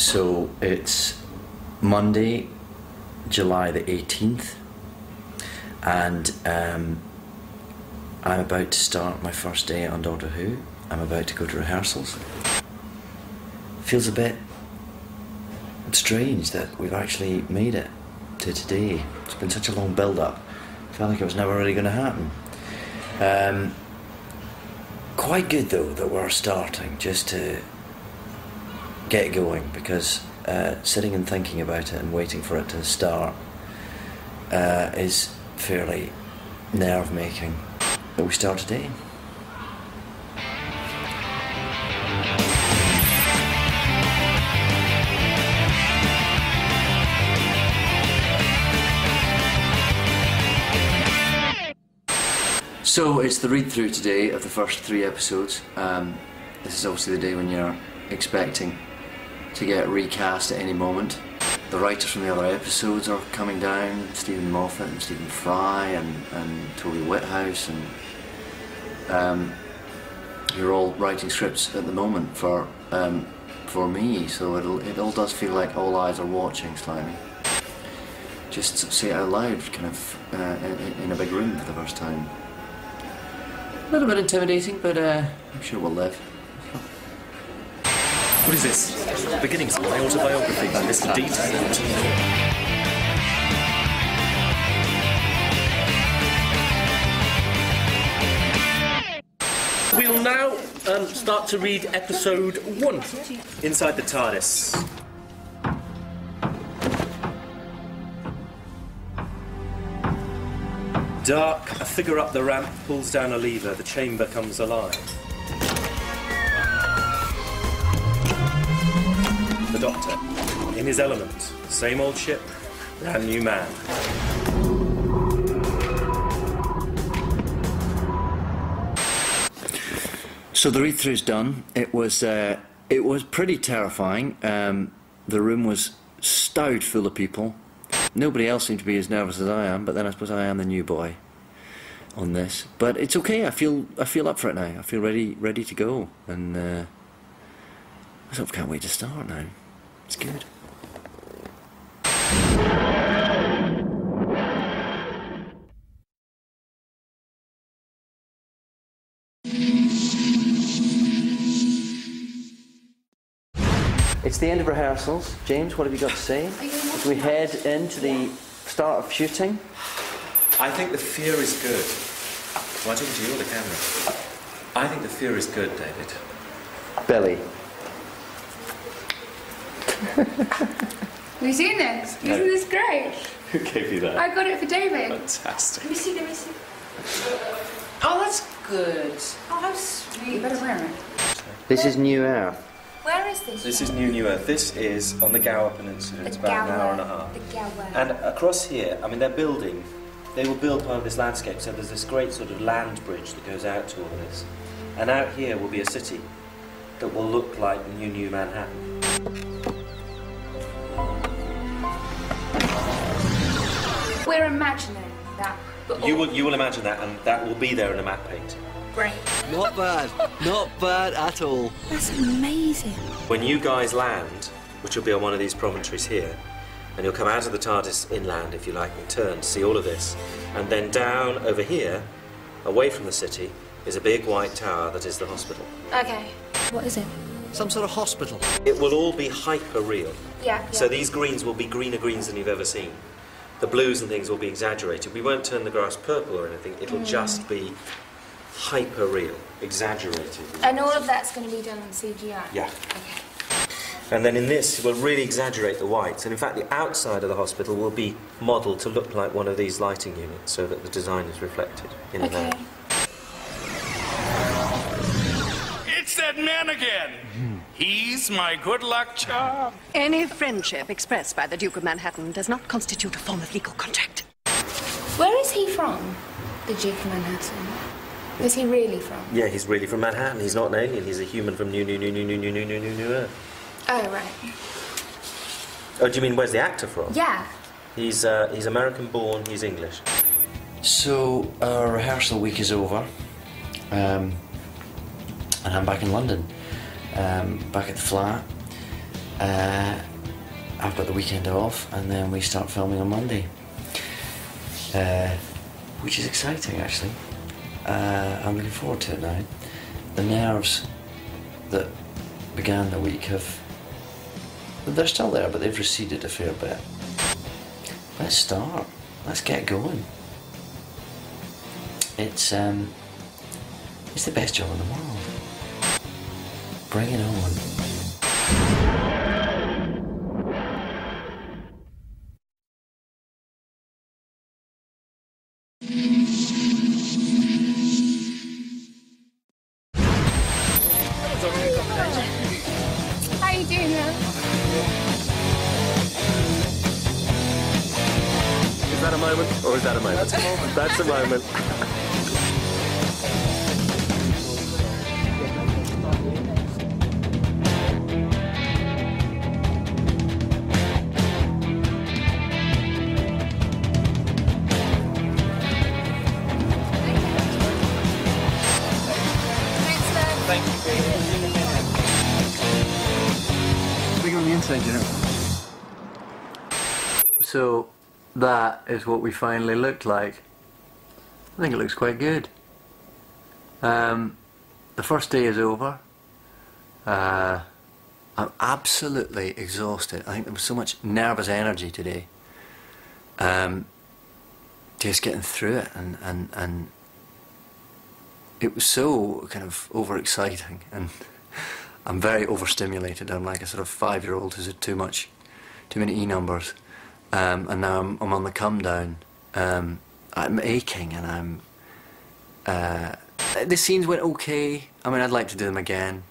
So it's Monday, July the 18th, and I'm about to start my first day on Doctor Who. I'm about to go to rehearsals. Feels a bit strange that we've actually made it to today. It's been such a long build-up. I felt like it was never really going to happen. Quite good though that we're starting, just to get going, because sitting and thinking about it and waiting for it to start is fairly nerve-making. But we start today. So it's the read-through today of the first 3 episodes. This is obviously the day when you're expecting to get recast at any moment. The writers from the other episodes are coming down, Stephen Moffat and Stephen Fry and Toby Whithouse, and you're all writing scripts at the moment for me, so it all does feel like all eyes are watching slightly. Just say it out loud, kind of in a big room for the first time. A little bit intimidating, but I'm sure we'll live. What is this? The beginnings of my autobiography by Mr. D. Tennant. We'll now start to read episode 1. Inside the TARDIS. Dark, a figure up the ramp pulls down a lever, the chamber comes alive. The Doctor, in his element, same old ship, brand new man. So the read-through's done. It was pretty terrifying. The room was stowed full of people. Nobody else seemed to be as nervous as I am, but then I suppose I am the new boy on this. But it's okay. I feel up for it now. I feel ready to go, and I sort of can't wait to start now. It's good. It's the end of rehearsals. James, what have you got to say? As we head into the start of shooting? I think the fear is good. Am I talking to you or the camera? I think the fear is good, David. Billy. Have you seen this? No. Isn't this great? Who gave you that? I got it for David. Fantastic. Let me see, let me see. Oh, that's good. Oh, how sweet. You better wear it. This is New Earth. Where is this? This is New Earth. This is on the Gower Peninsula. It's about an hour and a half. The Gower. And across here, I mean, they will build part of this landscape, so there's this great sort of land bridge that goes out to all this. And out here will be a city that will look like New Manhattan. We're imagining that. You will imagine that, and that will be there in a map painting. Great. Not bad at all. That's amazing. When you guys land, which will be on one of these promontories here, and you'll come out of the TARDIS inland, if you like, and turn to see all of this, and then down over here, away from the city, is a big white tower that is the hospital. Okay. What is it? Some sort of hospital. It will all be hyper real. Yeah. So these greens will be greener greens than you've ever seen. The blues and things will be exaggerated. We won't turn the grass purple or anything. It'll just be hyper real, exaggerated. And all of that's going to be done on CGI? Yeah. Okay. And then in this, we'll really exaggerate the whites. And in fact, the outside of the hospital will be modelled to look like one of these lighting units so that the design is reflected in and out. It's that man again. He's my good luck charm. Any friendship expressed by the Duke of Manhattan does not constitute a form of legal contract. Where is he from, the Duke of Manhattan? Where's he really from? Yeah, he's really from Manhattan. He's not an alien. He's a human from New Earth. Oh, right. Oh, do you mean where's the actor from? Yeah. He's American-born. He's English. So our rehearsal week is over, and I'm back in London, back at the flat. I've got the weekend off, and then we start filming on Monday, which is exciting actually. I'm looking forward to it now. The nerves that began the week they're still there, but they've receded a fair bit. Let's start. Let's get going. It's the best job in the world. Bring it on. How are you doing, man? Is that a moment, or is that a moment? That's a moment. That's a moment. Thank you. Big on the inside, you know. So that is what we finally looked like. I think it looks quite good. The first day is over. I'm absolutely exhausted. I think there was so much nervous energy today. Just getting through it, and it was so kind of overexciting, and I'm very overstimulated. I'm like a sort of 5-year-old who's had too many E numbers, and now I'm on the come down. I'm aching, and the scenes went okay. I mean, I'd like to do them again.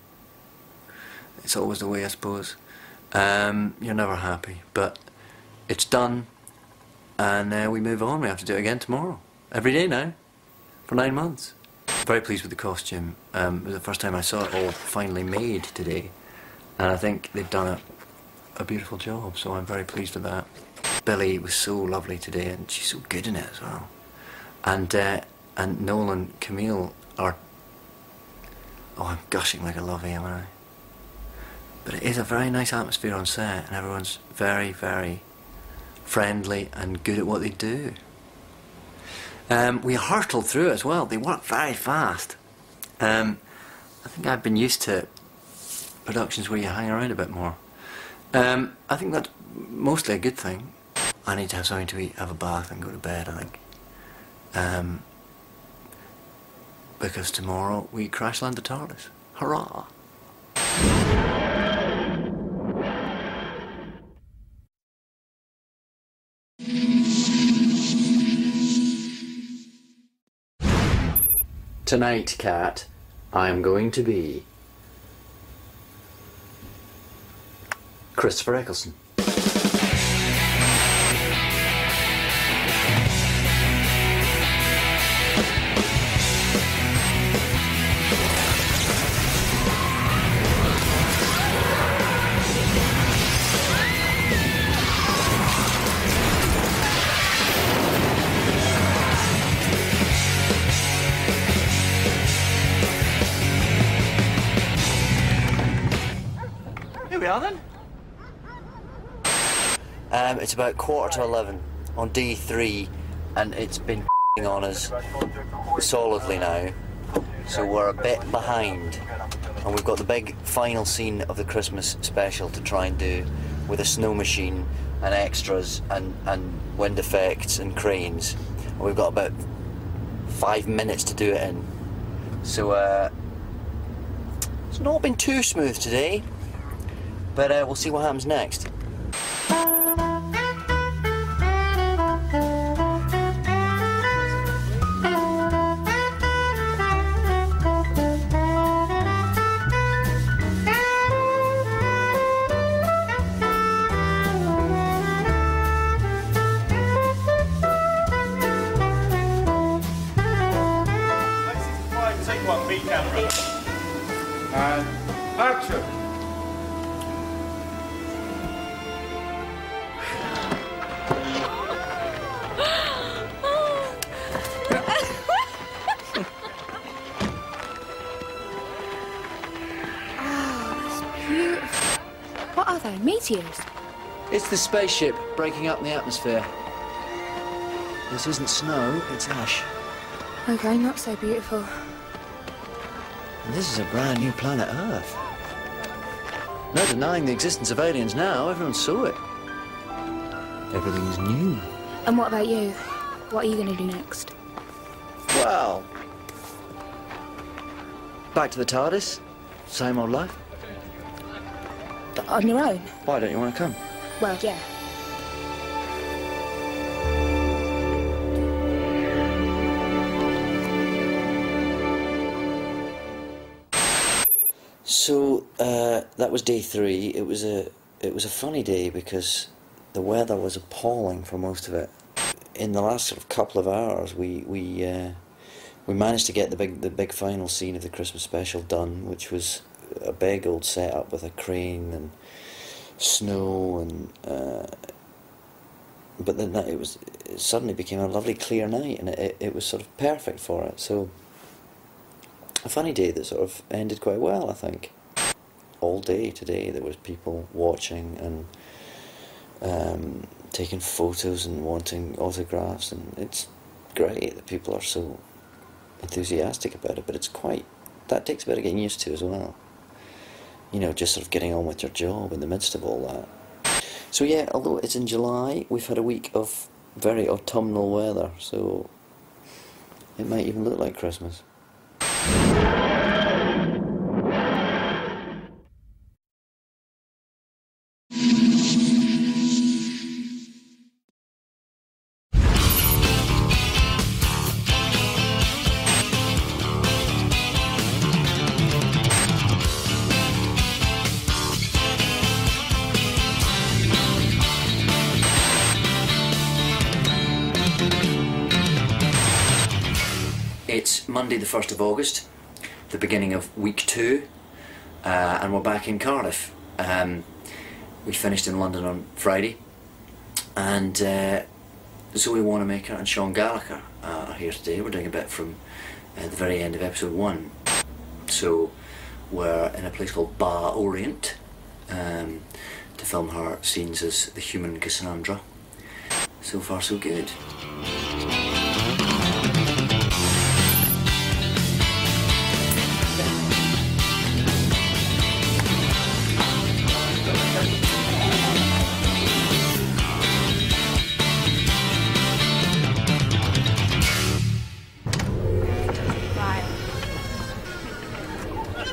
It's always the way, I suppose. You're never happy, but it's done, and we move on. We have to do it again tomorrow, every day now, for 9 months. Very pleased with the costume. It was the first time I saw it all finally made today, and I think they've done a beautiful job, so I'm very pleased with that. Billy was so lovely today, and she's so good in it as well. And Noel and Camille are... Oh, I'm gushing like a lovey, am I? But it is a very nice atmosphere on set, and everyone's very, very friendly and good at what they do. We hurtled through it as well. They work very fast. I think I've been used to productions where you hang around a bit more. I think that's mostly a good thing. I need to have something to eat, have a bath and go to bed, I think. Because tomorrow we crash land the TARDIS. Hurrah! Tonight, Cat, I'm going to be Christopher Eccleston. Here we are then. It's about 11:15 on D3, and it's been on us solidly now, so we're a bit behind, and we've got the big final scene of the Christmas special to try and do with a snow machine and extras and wind effects and cranes, and we've got about 5 minutes to do it in, so it's not been too smooth today, but we'll see what happens next. Take one, B camera. And action. What are they? UFO, meteors. It's the spaceship breaking up in the atmosphere. This isn't snow, it's ash. Okay, not so beautiful. And this is a brand new planet Earth. No denying the existence of aliens now, everyone saw it. Everything is new. And what about you? What are you going to do next? Well, back to the TARDIS, same old life. On your own? Why don't you want to come? Well, yeah. So that was day 3. It was a funny day because the weather was appalling for most of it. In the last sort of couple of hours, we managed to get the big final scene of the Christmas special done, which was a big old setup with a crane and snow and. But then it suddenly became a lovely clear night, and it was sort of perfect for it. So a funny day that sort of ended quite well, I think. All day today there was people watching and taking photos and wanting autographs, and it's great that people are so enthusiastic about it, but that takes a bit of getting used to as well. You know, just sort of getting on with your job in the midst of all that. So yeah, although it's in July, we've had a week of very autumnal weather, so it might even look like Christmas. It's Monday the 1st of August, the beginning of week 2, and we're back in Cardiff. We finished in London on Friday, and Zoe Wanamaker and Sean Gallagher are here today. We're doing a bit from the very end of episode 1. So we're in a place called Bar Orient to film her scenes as the human Cassandra. So far so good.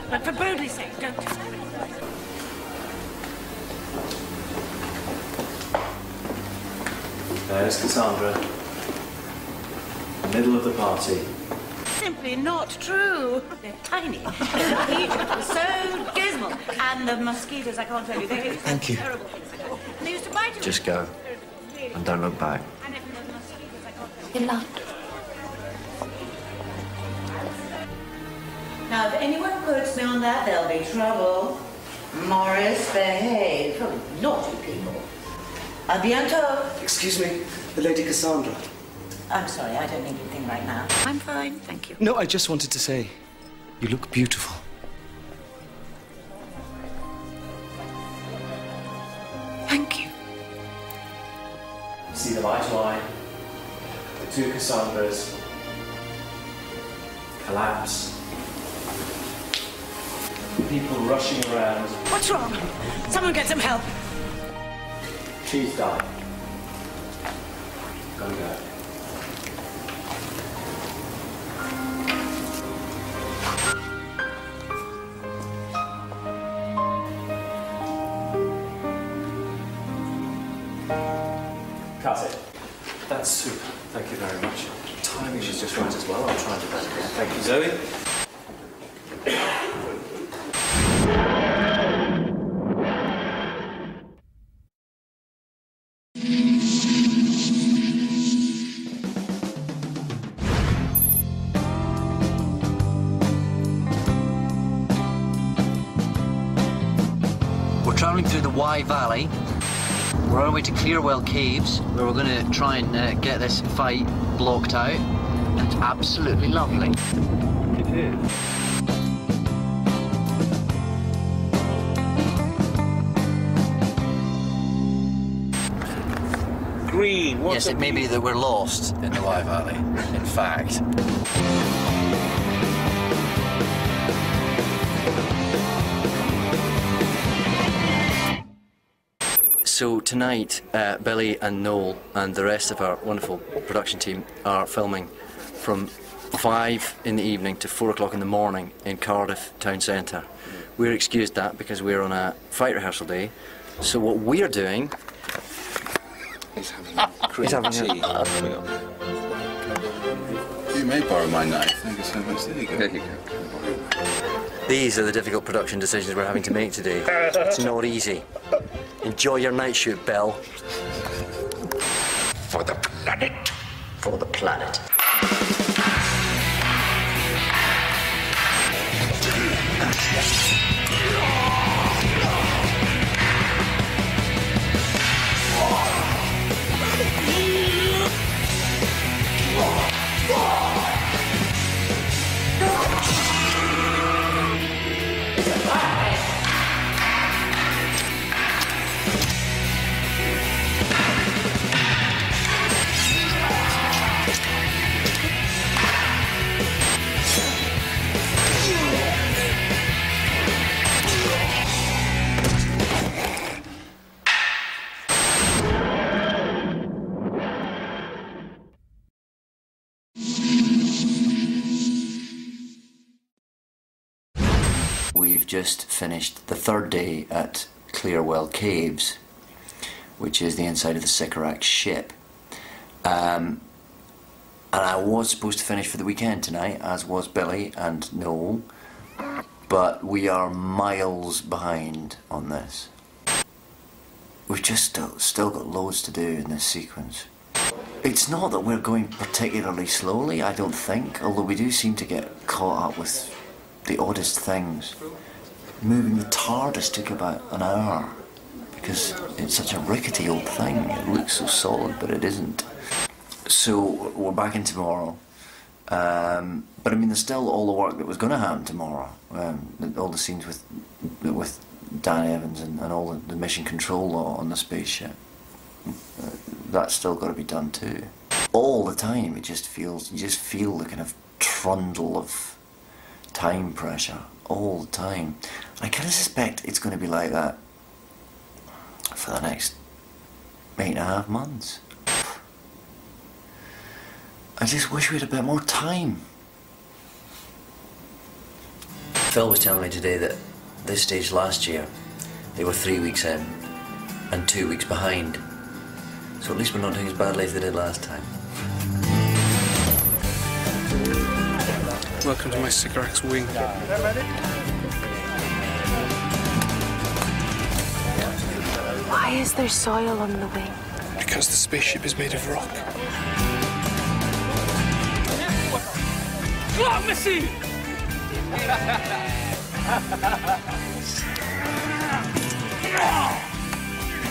But for Brody's sake, don't. There's Cassandra. Middle of the party. Simply not true. They're tiny. So dismal. And the mosquitoes, I can't tell you, they hate Thank you. terrible things. They used to bite you. Just go. And don't look back. And if the mosquitoes, I can't tell you. Good luck. Now, if anyone quotes me on that, there'll be trouble. Morris, behave. Oh, naughty people. A bientôt. Excuse me, the Lady Cassandra. I'm sorry, I don't need anything right now. I'm fine, thank you. No, I just wanted to say, you look beautiful. Thank you. See them eye to eye. The two Cassandras collapse. People rushing around. What's wrong? Someone get some help. She's died. Gotta go. Cut it. That's super. Thank you very much. Timing is just right as well. I'll try and do that again. Thank you, Zoe. We're travelling through the Wye Valley. We're on our way to Clearwell Caves, where we're going to try and get this fight blocked out. It's absolutely lovely. It is. Yes, it may be that we're lost in the Wye Valley, in fact. So tonight, Billy and Noel and the rest of our wonderful production team are filming from 5 in the evening to 4 o'clock in the morning in Cardiff town centre. We're excused that because we're on a fight rehearsal day. So what we're doing... He's having tea. You may borrow my knife. Thank you so much. There you go. There you go. These are the difficult production decisions we're having to make today. It's not easy. Enjoy your night shoot, Belle. For the planet. For the planet. We've just finished the third day at Clearwell Caves, which is the inside of the Sycorax ship. And I was supposed to finish for the weekend tonight, as was Billy and Noel, but we are miles behind on this. We've just still got loads to do in this sequence. It's not that we're going particularly slowly, I don't think, although we do seem to get caught up with the oddest things. Moving the TARDIS took about an hour because it's such a rickety old thing. It looks so solid, but it isn't. So we're back in tomorrow. But I mean, there's still all the work that was going to happen tomorrow. All the scenes with Dan Evans and all the mission control law on the spaceship. That's still got to be done too. All the time, you just feel the kind of trundle of time pressure all the time. I kind of suspect it's going to be like that for the next 8.5 months. I just wish we had a bit more time. Phil was telling me today that this stage last year they were 3 weeks in and 2 weeks behind. So at least we're not doing as badly as they did last time. Welcome to my Sycorax wing. Why is there soil on the wing? Because the spaceship is made of rock. Oh, Missy!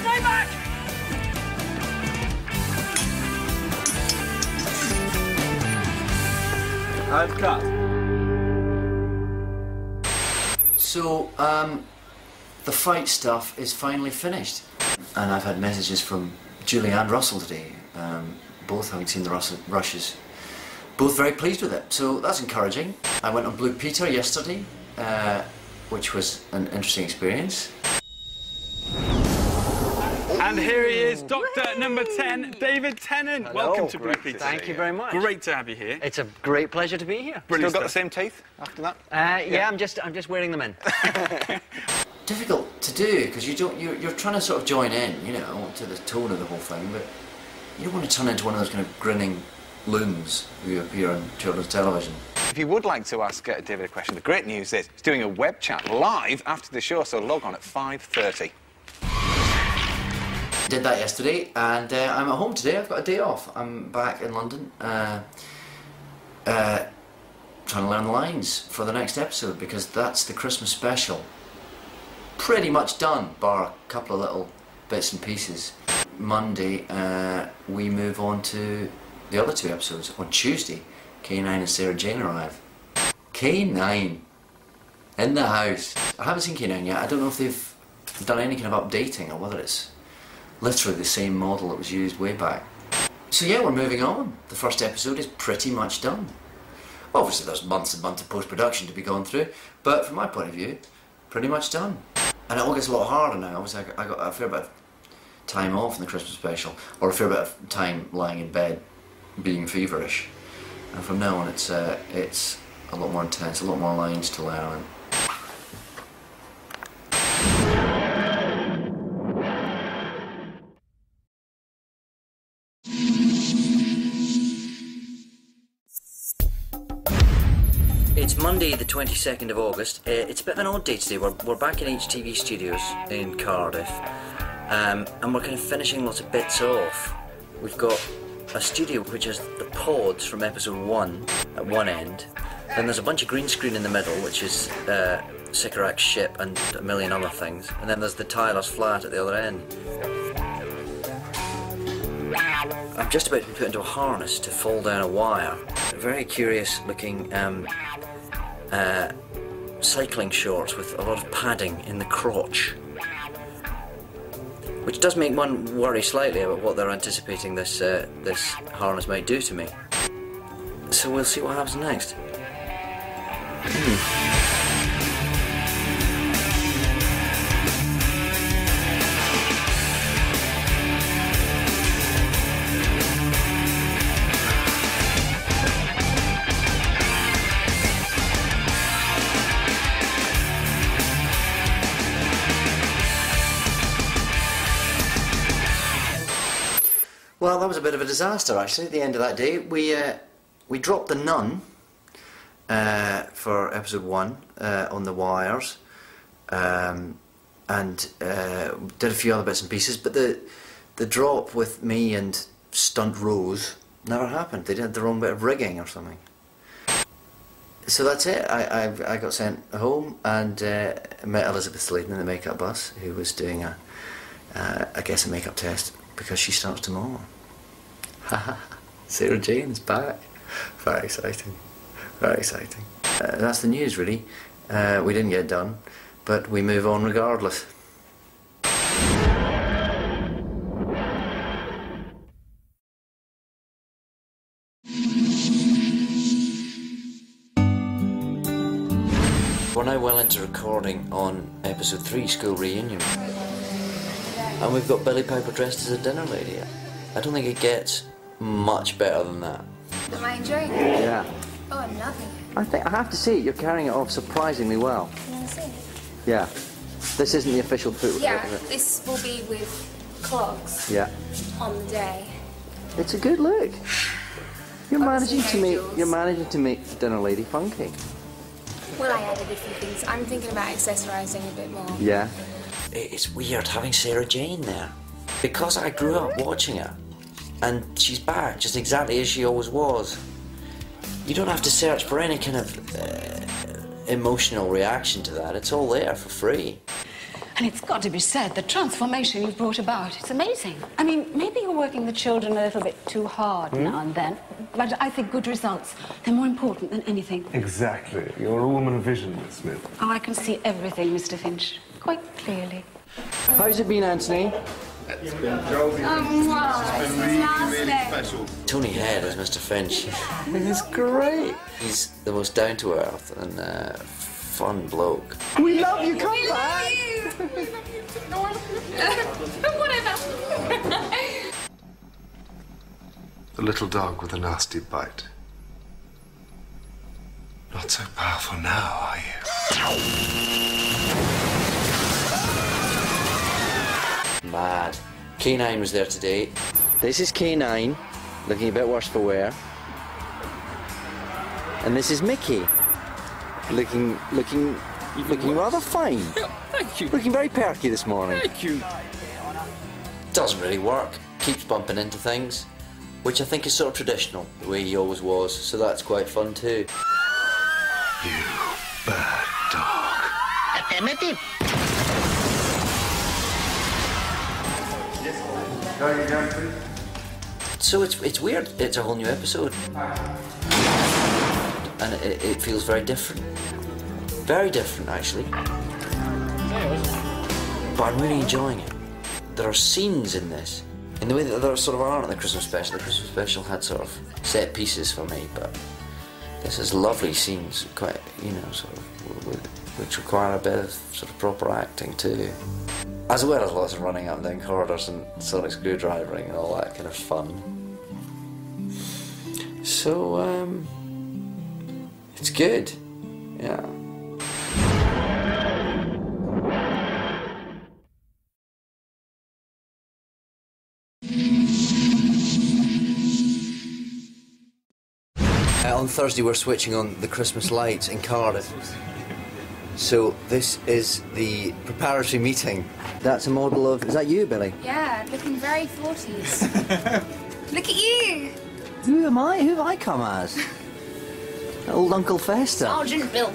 Stay back! I've cut. So, the fight stuff is finally finished. And I've had messages from Julie and Russell today, both having seen the rushes. Both very pleased with it, so that's encouraging. I went on Blue Peter yesterday, which was an interesting experience. And here he is, Doctor number 10, David Tennant. Hello. Welcome to Blue Peter. Thank you very much. Great to have you here. It's a great pleasure to be here. Brilliant. Still got the same teeth after that? Yeah, I'm just wearing them in. Difficult to do because you're trying to sort of join in, you know, to the tone of the whole thing, but you don't want to turn into one of those kind of grinning loons who appear on children's television. If you would like to ask David a question, the great news is he's doing a web chat live after the show, so log on at 5:30. Did that yesterday, and I'm at home today. I've got a day off. I'm back in London, trying to learn the lines for the next episode because that's the Christmas special. Pretty much done, bar a couple of little bits and pieces. Monday, we move on to the other 2 episodes. On Tuesday, K9 and Sarah Jane arrive. K9 in the house. I haven't seen K9 yet. I don't know if they've done any kind of updating or whether it's literally the same model that was used way back. So yeah, we're moving on. The first episode is pretty much done. Obviously there's months and months of post-production to be gone through, but from my point of view, pretty much done. And it all gets a lot harder now. Obviously I got a fair bit of time off in the Christmas special, or a fair bit of time lying in bed being feverish. And from now on it's a lot more intense, a lot more lines to learn. It's Monday the 22nd of August. It's a bit of an odd day today. We're back in HTV Studios in Cardiff, and we're kind of finishing lots of bits off. We've got a studio which has the pods from episode 1 at one end, then there's a bunch of green screen in the middle, which is Sycorax's ship and a million other things, and then there's the Tyler's flat at the other end. I'm just about to be put into a harness to fall down a wire. Very curious looking cycling shorts with a lot of padding in the crotch, which does make one worry slightly about what they're anticipating this harness might do to me. So we'll see what happens next. Well, that was a bit of a disaster actually. At the end of that day, we dropped the nun for episode 1 on the wires, and did a few other bits and pieces. But the drop with me and Stunt Rose never happened. They did the wrong bit of rigging or something. So that's it. I got sent home and met Elizabeth Sladen in the makeup bus, who was doing I guess a makeup test because she starts tomorrow. Haha, Sarah Jane is back. Very exciting. Very exciting. That's the news really. We didn't get it done, but we move on regardless. We're now well into recording on episode 3, School Reunion. And we've got Billie Piper dressed as a dinner lady. I don't think it gets much better than that. Am I enjoying it? Yeah. Oh, I'm loving it. I have to say, you're carrying it off surprisingly well. Can you see? Yeah. This isn't the official foot. Yeah, this will be with clogs. Yeah. On the day. It's a good look. You're managing to make the dinner lady funky. Well, I added a few things. I'm thinking about accessorising a bit more. Yeah. It's weird having Sarah Jane there, because I grew up watching her, and she's back just exactly as she always was. You don't have to search for any kind of emotional reaction to that. It's all there for free. And it's got to be said, the transformation you've brought about, it's amazing. I mean, maybe you're working the children a little bit too hard now and then, but I think good results, they're more important than anything. Exactly. You're a woman of vision, Miss Smith. Oh, I can see everything, Mr. Finch, quite clearly. How's it been, Anthony? It's been really, really special. Tony Head as Mr. Finch. He's great. He's the most down-to-earth and fun bloke. We love you, come back! Whatever. The little dog with a nasty bite. Not so powerful now, are you? Mad. K9 was there today. This is K9, looking a bit worse for wear. And this is Mickey, looking rather fine. Thank you. Looking very perky this morning. Thank you. Doesn't really work. Keeps bumping into things, which I think is sort of traditional, the way he always was. So that's quite fun too. You bad dog. Affirmative. So it's weird. It's a whole new episode, and it feels very different. Very different, actually. But I'm really enjoying it. There are scenes in this in the way that there sort of aren't in the Christmas special. The Christmas special had sort of set pieces for me, but this is lovely scenes, quite, you know, sort of, which require a bit of sort of proper acting too. As well as lots of running up and down corridors and sonic screwdrivering and all that kind of fun. So, it's good, yeah. On Thursday we're switching on the Christmas lights in Cardiff. So this is the preparatory meeting. That's a model of... Is that you, Billy? Yeah, looking very 40s. Look at you! Who am I? Who have I come as? Old Uncle Fester. Sergeant Bilk.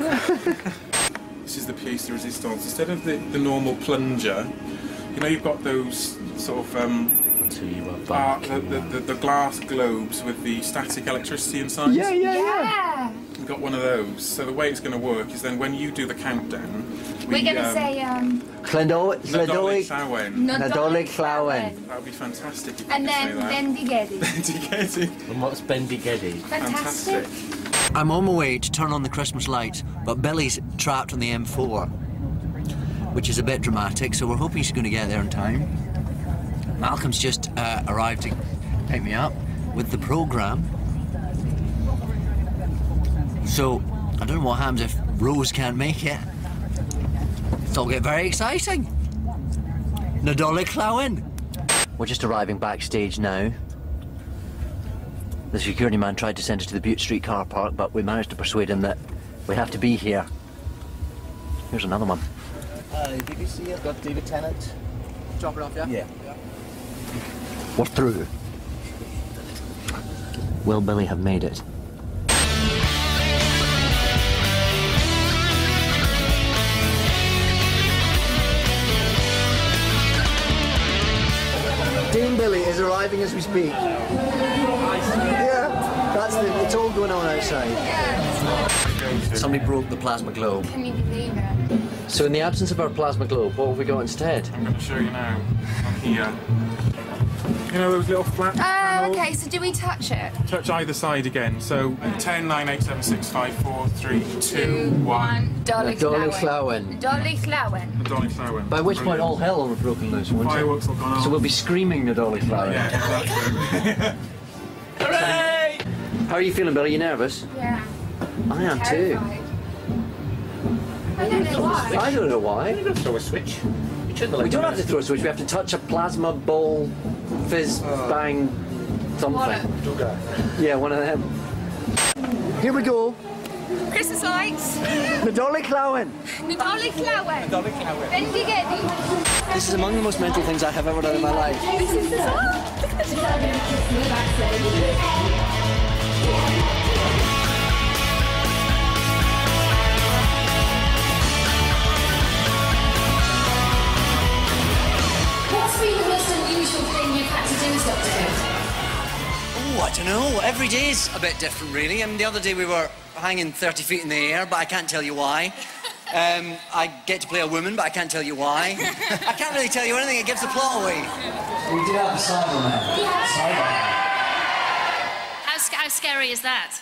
This is the pièce de résistance. Instead of the normal plunger, you know, you've got those sort of the glass globes with the static electricity inside. Yeah. We've got one of those. So the way it's going to work is then when you do the countdown, we're going to say Nadolig Llawen. Nadolig Llawen. That would be fantastic if you and could say that. then Bendigedi. Bendigedi. And what's Bendigedi? Fantastic. I'm on my way to turn on the Christmas lights, but Billy's trapped on the M4, which is a bit dramatic, so we're hoping she's going to get there in time. Malcolm's just arrived to pick me up with the programme. So, I don't know what happens if Rose can't make it. It'll get very exciting. Nadolig Llawen. We're just arriving backstage now. The security man tried to send us to the Butte Street car park, but we managed to persuade him that we have to be here. Here's another one. BBC, I've got Дэвида Tennanta. Drop it off, yeah? Yeah. We're through. Will Billy have made it? Dean Billy is arriving as we speak. Yeah, it's all going on outside. Somebody broke the plasma globe. Can you believe it? So in the absence of our plasma globe, what have we got instead? I'm going to show you now. On here. You know those little flat panels? Okay, so do we touch it? Touch either side again. So 10, 9, 8, 7, 6, 5, 4, 3, 2, 1. Nadolig Llawen. Nadolig Llawen. Nadolig Llawen. By which point all hell will have broken loose, won't it? Fireworks will gone off. So we'll be screaming Nadolig Llawen. Yeah, exactly. Hooray! How are you feeling, Billy? You nervous? Yeah. I am too. I don't know why. I don't know why. You don't throw a switch. You turn the light We don't on. have to throw a switch. We have to touch a plasma ball, fizz, bang, something. Yeah, one of them. Here we go. Christmas lights. Nadolig Llawen. Nadolig Llawen. Nadolig Llawen. Bendigedi. This is among the most mental things I have ever done in my life. This is bizarre. What's been the most unusual thing you've had to do, Dr. Who? Oh, I don't know. Every day's a bit different, really. I mean, the other day we were hanging 30 feet in the air, but I can't tell you why. I get to play a woman, but I can't tell you why. I can't really tell you anything. It gives the plot away. We did have a Cyberman. How scary is that?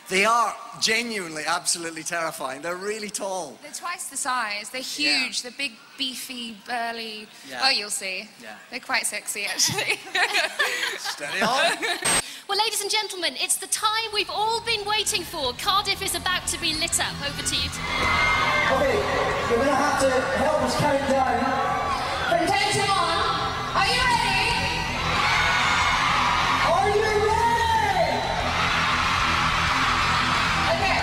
They are genuinely, absolutely terrifying. They're really tall. They're twice the size. They're huge. Yeah. They're big, beefy, burly. Yeah. Oh, you'll see. Yeah. They're quite sexy, actually. Steady on. Well, ladies and gentlemen, it's the time we've all been waiting for. Cardiff is about to be lit up. Over to you. Okay, you're going to have to help us count down. From 10 to 1. Are you ready? Are you ready? Okay.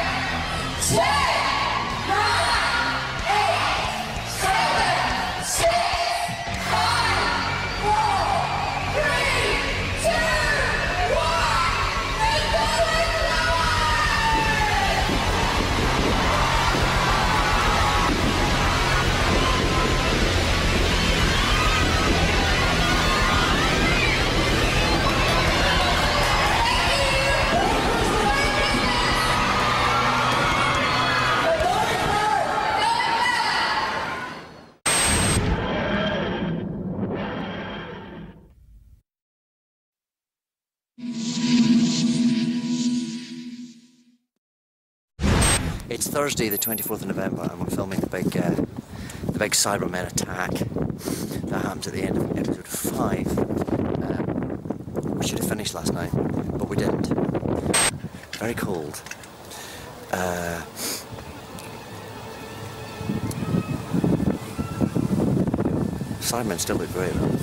10, 9, 8, 7, 6, 5, 4, 3, 2, 1. It's Thursday, the 24th of November, and we're filming the big Cybermen attack that happens at the end of episode 5. We should have finished last night, but we didn't. Very cold. Cybermen still look great though.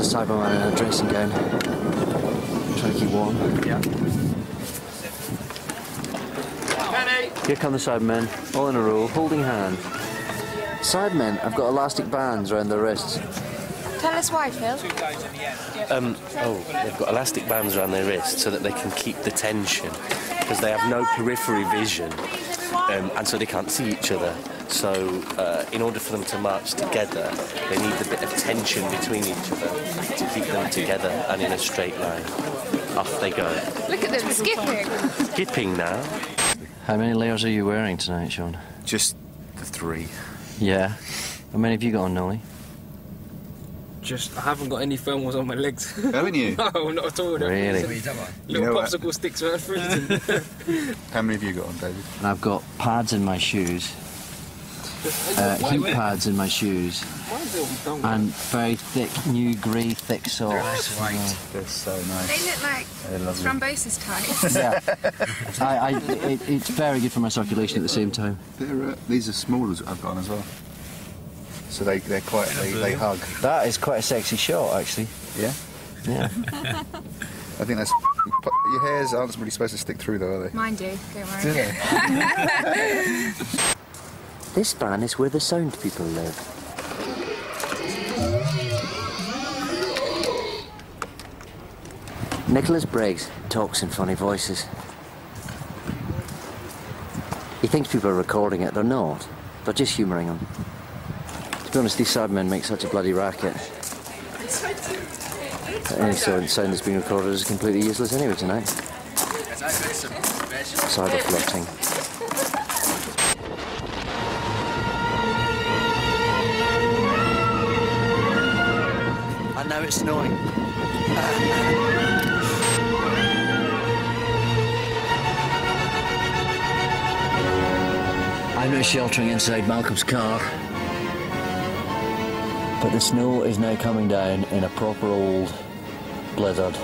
Cyberman in a dressing gown, trying to keep warm. Yeah. Here come the Cybermen, all in a row, holding hands. Cybermen have got elastic bands around their wrists. Tell us why, Phil. They've got elastic bands around their wrists so that they can keep the tension, because they have no periphery vision, and so they can't see each other. So, in order for them to march together, they need a bit of tension between each other to keep them together and in a straight line. Off they go. Look at them skipping. Skipping now. How many layers are you wearing tonight, Sean? Just the 3. Yeah. How many have you got on, Nolly? I haven't got any thermals on my legs. Haven't you? No, not at all. Really? Little popsicle sticks around freezing. How many have you got on, David? And I've got pads in my shoes. Heat pads in my shoes. And very thick, new grey, thick socks. White. They're so nice. They look like thrombosis tights. Yeah. It's very good for my circulation at the same time. These are smaller that I've got on as well. So they're quite, they hug. That is quite a sexy shot, actually. Yeah? Yeah. I think that's... Your hairs aren't really supposed to stick through though, are they? Mine do, don't worry. Do they? This van is where the sound people live. Nicholas Briggs talks in funny voices. He thinks people are recording it. They're not. They're just humouring him. To be honest, these Cybermen make such a bloody racket. Any sound that's being recorded is completely useless anyway tonight. Cyber flirting. And now it's snowing. I'm now sheltering inside Malcolm's car. But the snow is now coming down in a proper old blizzard.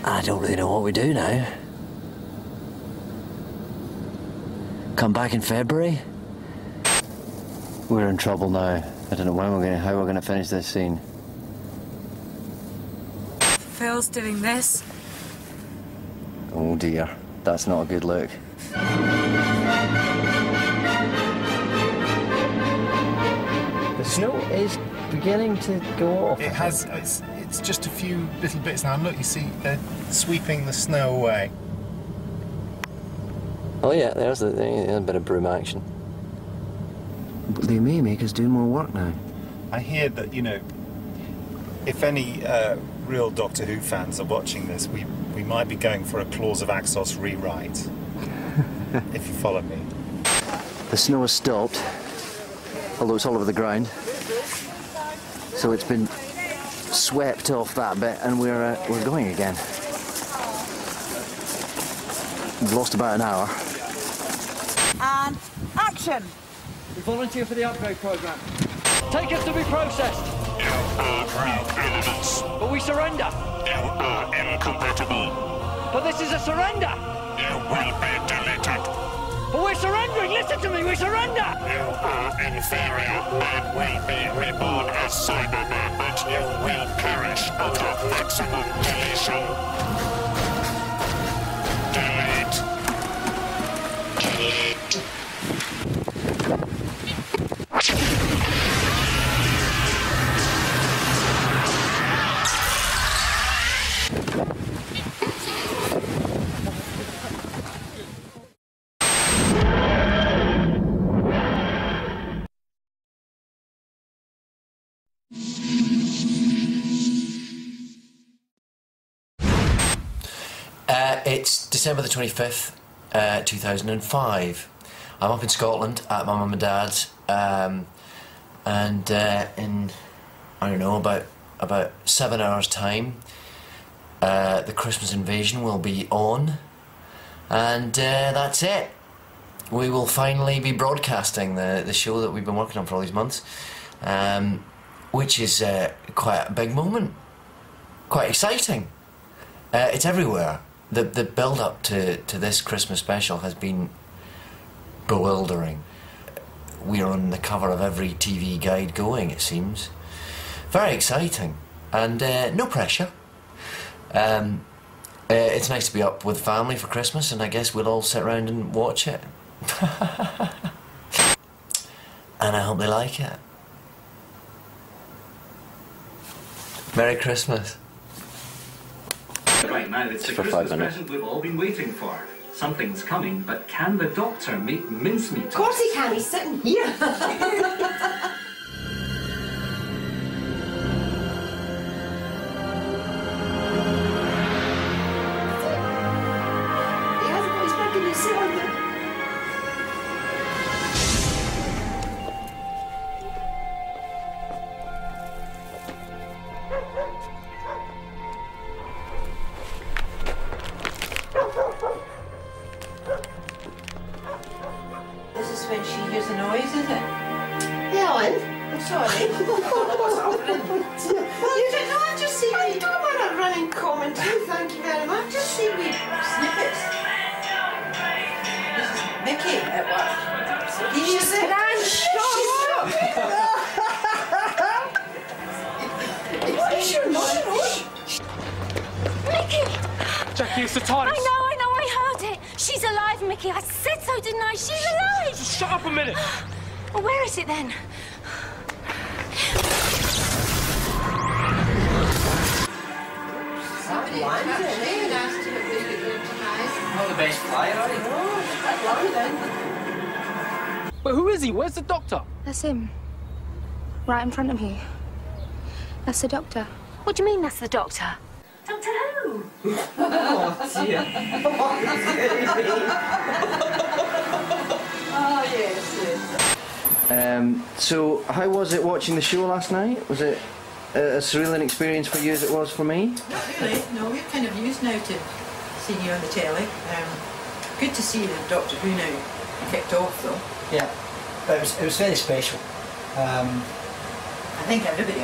I don't really know what we do now. Come back in February? We're in trouble now. I don't know how we're going to finish this scene. Phil's doing this. Oh dear, that's not a good look. The snow is beginning to go off. It has. It's just a few little bits now. And look, you see, they're sweeping the snow away. Oh yeah, there's a bit of broom action. But they may make us do more work now. I hear that, you know, if any real Doctor Who fans are watching this, we might be going for a Claws of Axos rewrite. If you follow me. The snow has stopped, although it's all over the ground. So it's been swept off that bit, and we're going again. We've lost about an hour. And action! We volunteer for the upgrade program. Take us to be processed. You are real elements. But we surrender. You are incompatible. But this is a surrender. You will be deleted. But we're surrendering. Listen to me. We surrender. You are inferior and will be reborn as Cybermen, but you will perish under maximum deletion. Delete. Delete. It's December the 25th, 2005. I'm up in Scotland at my mum and dad's, and in, I don't know, about 7 hours' time, the Christmas Invasion will be on, and that's it. We will finally be broadcasting the show that we've been working on for all these months, which is quite a big moment, quite exciting. It's everywhere. The build-up to this Christmas special has been bewildering. We're on the cover of every TV guide going, it seems. Very exciting, and no pressure. It's nice to be up with family for Christmas, and I guess we'll all sit around and watch it. And I hope they like it. Merry Christmas. Right now, it's the Christmas present we've all been waiting for. Something's coming, but can the Doctor make mincemeat? Of course he can, he's sitting here. This is when she hears the noise, is it? Helen, I'm sorry. You don't know, I've just seen I don't want a running commentary, thank you very much. Just see wee snippets. This is Mickey at work. You sit down, shut up! What's your noise? Mickey! Jackie, it's the TARDIS. I know, I heard it. She's alive, Mickey. I said so, didn't I? She's alive. Just shut up a minute. Well, where is it then? Not the best flyer, are you? But who is he? Where's the Doctor? That's him. Right in front of you. That's the Doctor. What do you mean that's the Doctor? Doctor Who? Oh, dear. Oh, yes. So, how was it watching the show last night? Was it a surreal experience for you as it was for me? Not really. No, we're kind of used now to seeing you on the telly. Good to see the Doctor Who now kicked off, though. Yeah, but it was very special. I think everybody,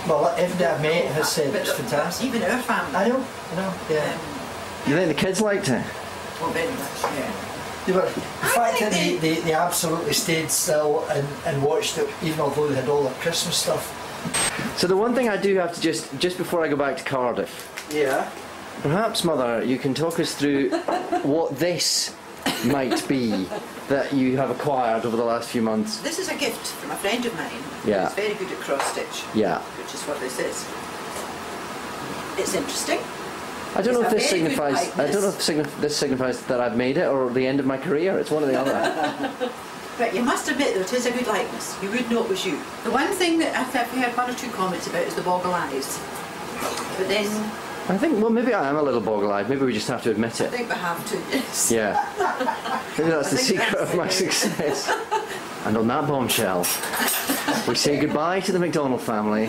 Well, everybody I've met has said it's fantastic. Even our family. I know, yeah. You think the kids liked it? Well, very much, yeah. The fact that they absolutely stayed still and watched it, even although they had all their Christmas stuff. So the one thing I do have to just before I go back to Cardiff. Yeah. Perhaps, Mother, you can talk us through what this might be that you have acquired over the last few months. This is a gift from a friend of mine. Yeah. Who's very good at cross-stitch. Yeah. Which is what this is. It's interesting. I don't know if It's this a very good signifies. I don't know if this signifies that I've made it or the end of my career. It's one or the other. But you must admit, though, it is a good likeness. You would know it was you. The one thing that I've heard one or two comments about is the boggle eyes. But then... I think, well, maybe I am a little boggle-eyed. Maybe we just have to admit I it. think we have to, yes. Yeah. Maybe that's the secret of my success. And on that bombshell, we say goodbye to the McDonald family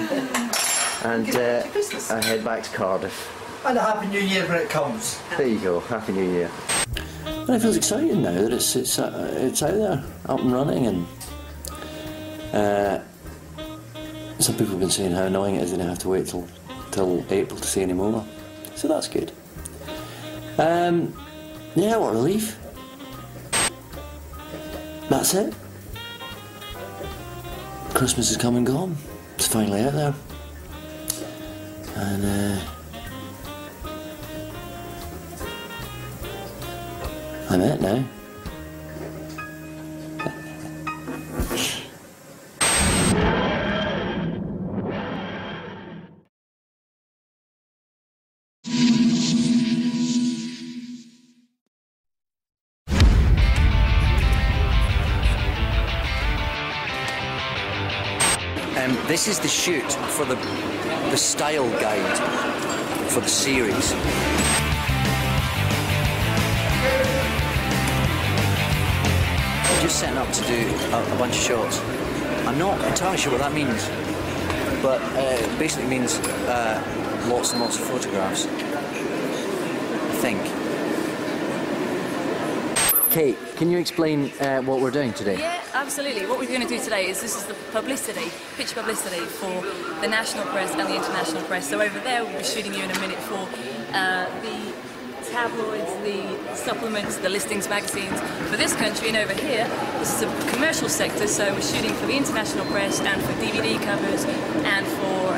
and I head back to Cardiff. And a Happy New Year when it comes. There you go. Happy New Year. But it feels exciting now that it's out there, up and running, and some people have been saying how annoying it is they don't have to wait till April to see any more. So that's good. Yeah, what a relief. That's it. Christmas is come and gone. It's finally out there. And I'm it now. This is the shoot for the style guide for the series. just setting up to do a bunch of shots. I'm not entirely sure what that means, but it basically means lots and lots of photographs, I think. Kate, can you explain what we're doing today? Yeah, absolutely. What we're going to do today is this is the publicity, pitch publicity for the national press and the international press. So over there we'll be shooting you in a minute for the tabloids, the supplements, the listings, magazines for this country, and over here this is a commercial sector, so we're shooting for the international press and for DVD covers and for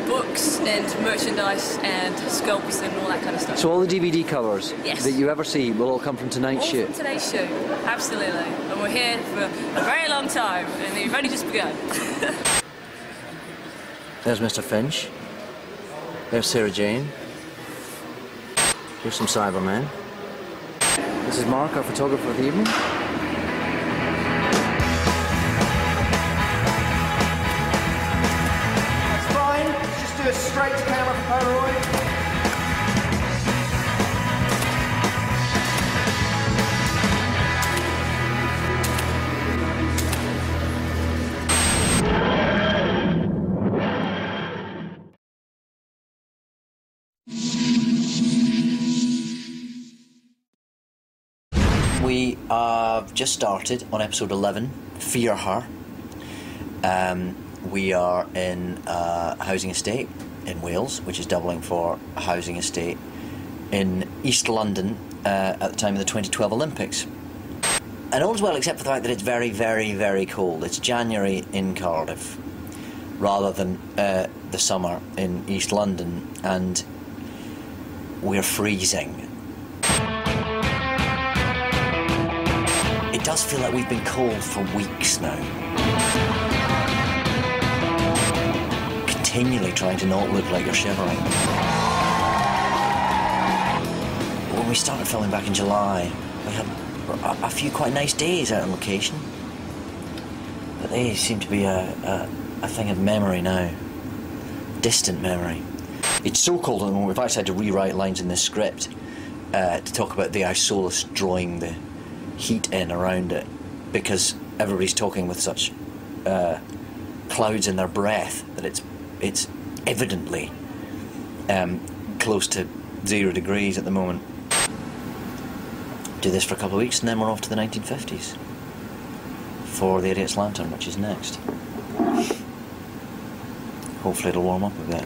books and merchandise and sculpts and all that kind of stuff. So all the DVD covers Yes. that you ever see will all come from tonight's All shoot? from today's show, absolutely. And we're here for a very long time, and we've only just begun. There's Mr. Finch. There's Sarah Jane. Here's some Cybermen. This is Mark, our photographer of the evening. That's fine. Let's just do a straight to camera Polaroid. We have just started on episode 11, Fear Her. We are in a housing estate in Wales, which is doubling for a housing estate in East London at the time of the 2012 Olympics. And all is well except for the fact that it's very, very, very cold. It's January in Cardiff rather than the summer in East London, and we're freezing. It does feel like we've been cold for weeks now. Continually trying to not look like you're shivering. When we started filming back in July, we had a few quite nice days out on location. But they seem to be a thing of memory now. Distant memory. It's so cold at the moment, we've actually had to rewrite lines in this script to talk about the isolus drawing the heat in around it, because everybody's talking with such clouds in their breath that it's evidently close to 0 degrees at the moment. Do this for a couple of weeks and then we're off to the 1950s for The Idiot's Lantern, which is next. Hopefully it'll warm up a bit.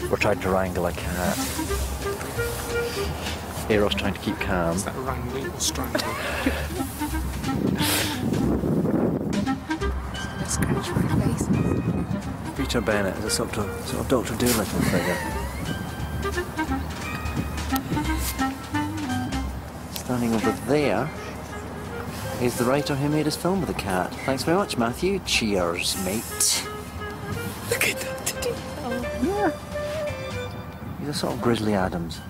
We're trying to wrangle a cat. Eros trying to keep calm. Is that wrangling or strangling? Scratch my face. Peter Bennett is a sort of Dr. Dolittle figure. Standing over there is the writer who made us film with the cat. Thanks very much, Matthew. Cheers, mate. Look at that. Yeah. He's a sort of Grizzly Adams.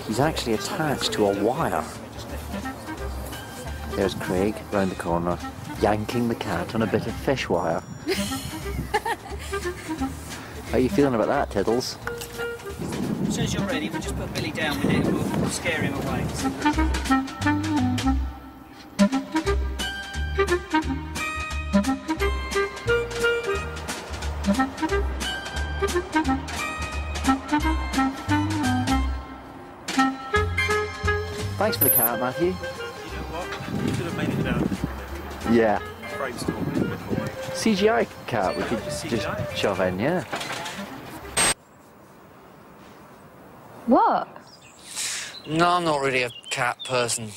He's actually attached to a wire. There's Craig, round the corner, yanking the cat on a bit of fish wire. How are you feeling about that, Tiddles? As soon as you're ready, we'll just put Billy down with it and we'll scare him away. Thanks for the cat, Matthew. You know what? You could have made it down. Yeah. Brainstorming a bit more. CGI cat we could just shove in, yeah. What? No, I'm not really a cat person.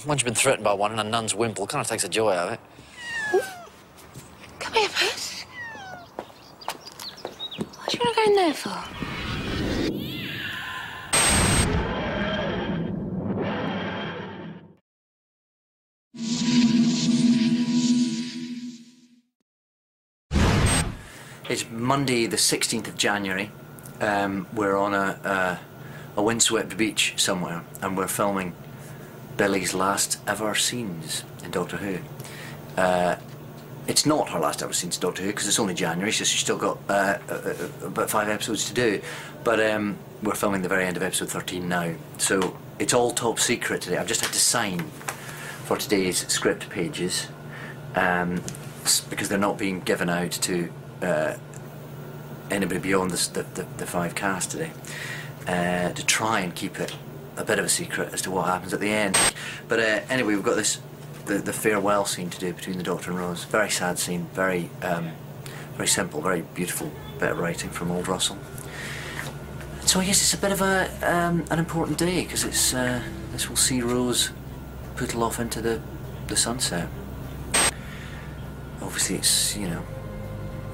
Once you've been threatened by one and a nun's wimple, kind of takes the joy out of it. Come here, Puss. What do you want to go in there for? It's Monday the 16th of January. We're on a windswept beach somewhere and we're filming Billy's last ever scenes in Doctor Who. It's not her last ever seen Doctor Who because it's only January, so she's still got about 5 episodes to do. But we're filming the very end of episode 13 now, so it's all top secret today. I've just had to sign for today's script pages because they're not being given out to anybody beyond the 5 cast today, to try and keep it a bit of a secret as to what happens at the end. But anyway, we've got this the farewell scene to do between the Doctor and Rose. Very sad scene, very simple, very beautiful bit of writing from old Russell. So I guess it's a bit of an important day because it's this will see Rose puttle off into the sunset. Obviously, it's, you know,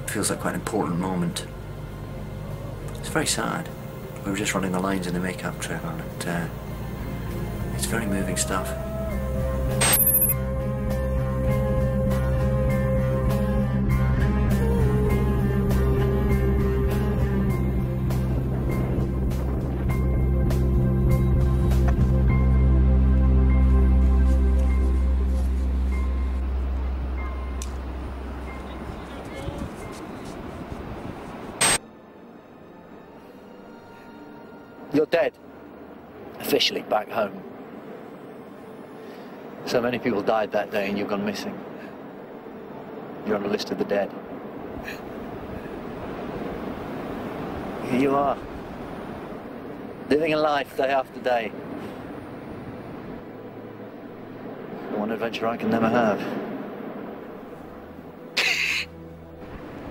feels like quite an important moment. It's very sad. We were just running the lines in the makeup trailer, and it's very moving stuff. You're dead. Officially back home. So many people died that day and you've gone missing. You're on the list of the dead. Here you are. Living a life day after day. One adventure I can never have.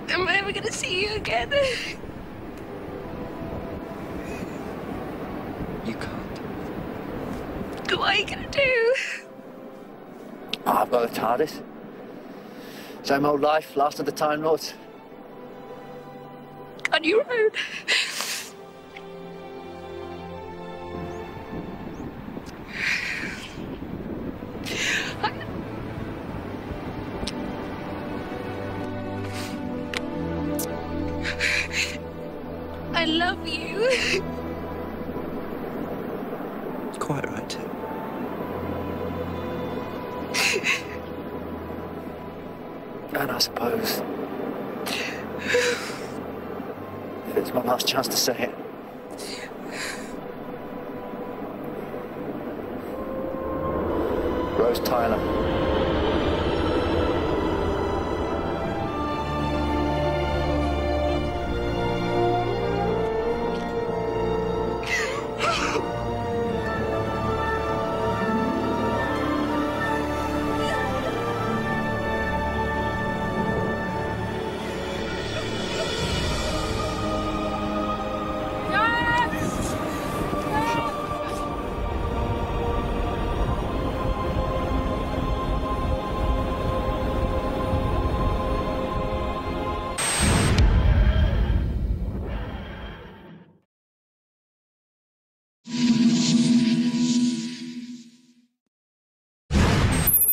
Am I ever gonna see you again? You can't. What are you gonna do? Oh, I've got the TARDIS. Same old life, last of the Time Lords. On your own. I love you. Quite right too. And I suppose if it's my last chance to say it, Rose Tyler.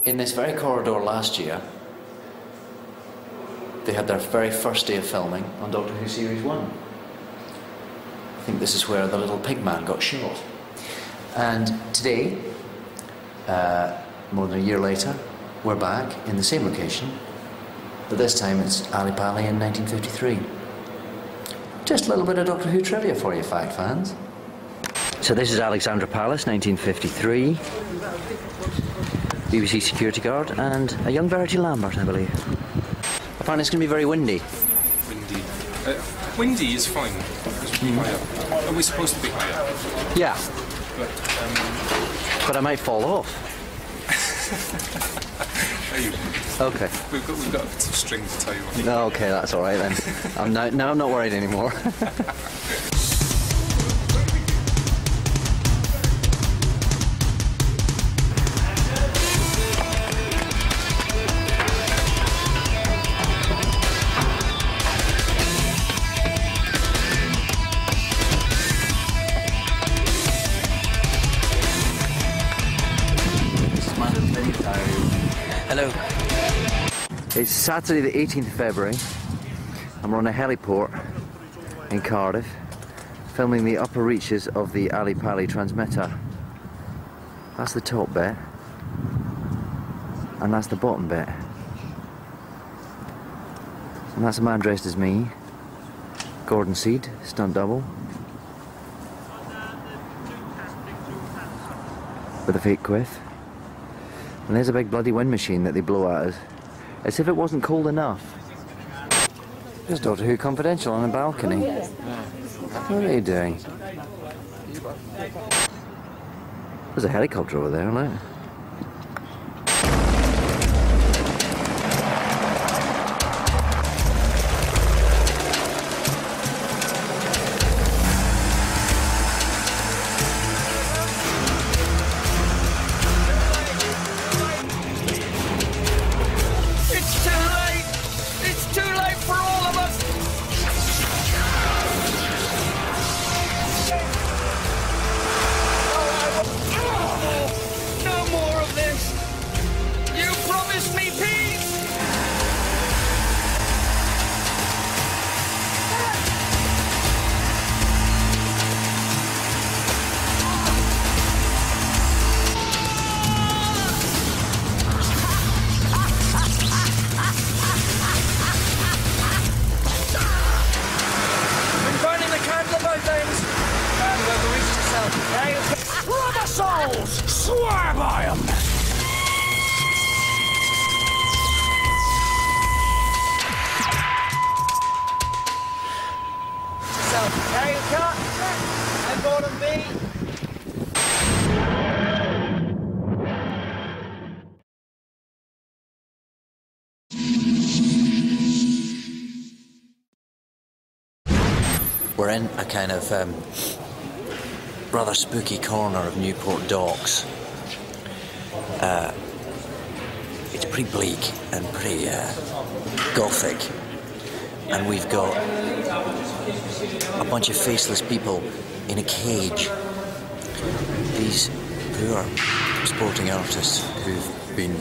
In this very corridor last year, they had their very first day of filming on Doctor Who Series 1. I think this is where the little pig man got shot. And today, more than a year later, we're back in the same location, but this time it's Ali Pali in 1953. Just a little bit of Doctor Who trivia for you, fact fans. So this is Alexandra Palace, 1953. BBC security guard and a young Verity Lambert, I believe. Apparently it's going to be very windy. Windy. Windy is fine. Because we're high up. Are we supposed to be high up? Yeah. But I might fall off. Okay. We've got a bit of string to tie you on. No, okay, that's all right then. Now I'm not worried anymore. Hello. It's Saturday the 18th of February and we're on a heliport in Cardiff filming the upper reaches of the Ali Pali transmitter. That's the top bit and that's the bottom bit. And that's a man dressed as me. Gordon Seed, stunt double. With a fake quiff. And there's a big bloody wind machine that they blow at us. As if it wasn't cold enough. There's Doctor Who Confidential on a balcony. What are they doing? There's a helicopter over there, look. We're in a kind of rather spooky corner of Newport Docks. It's pretty bleak and pretty gothic, and we've got a bunch of faceless people in a cage. These poor sporting artists who've been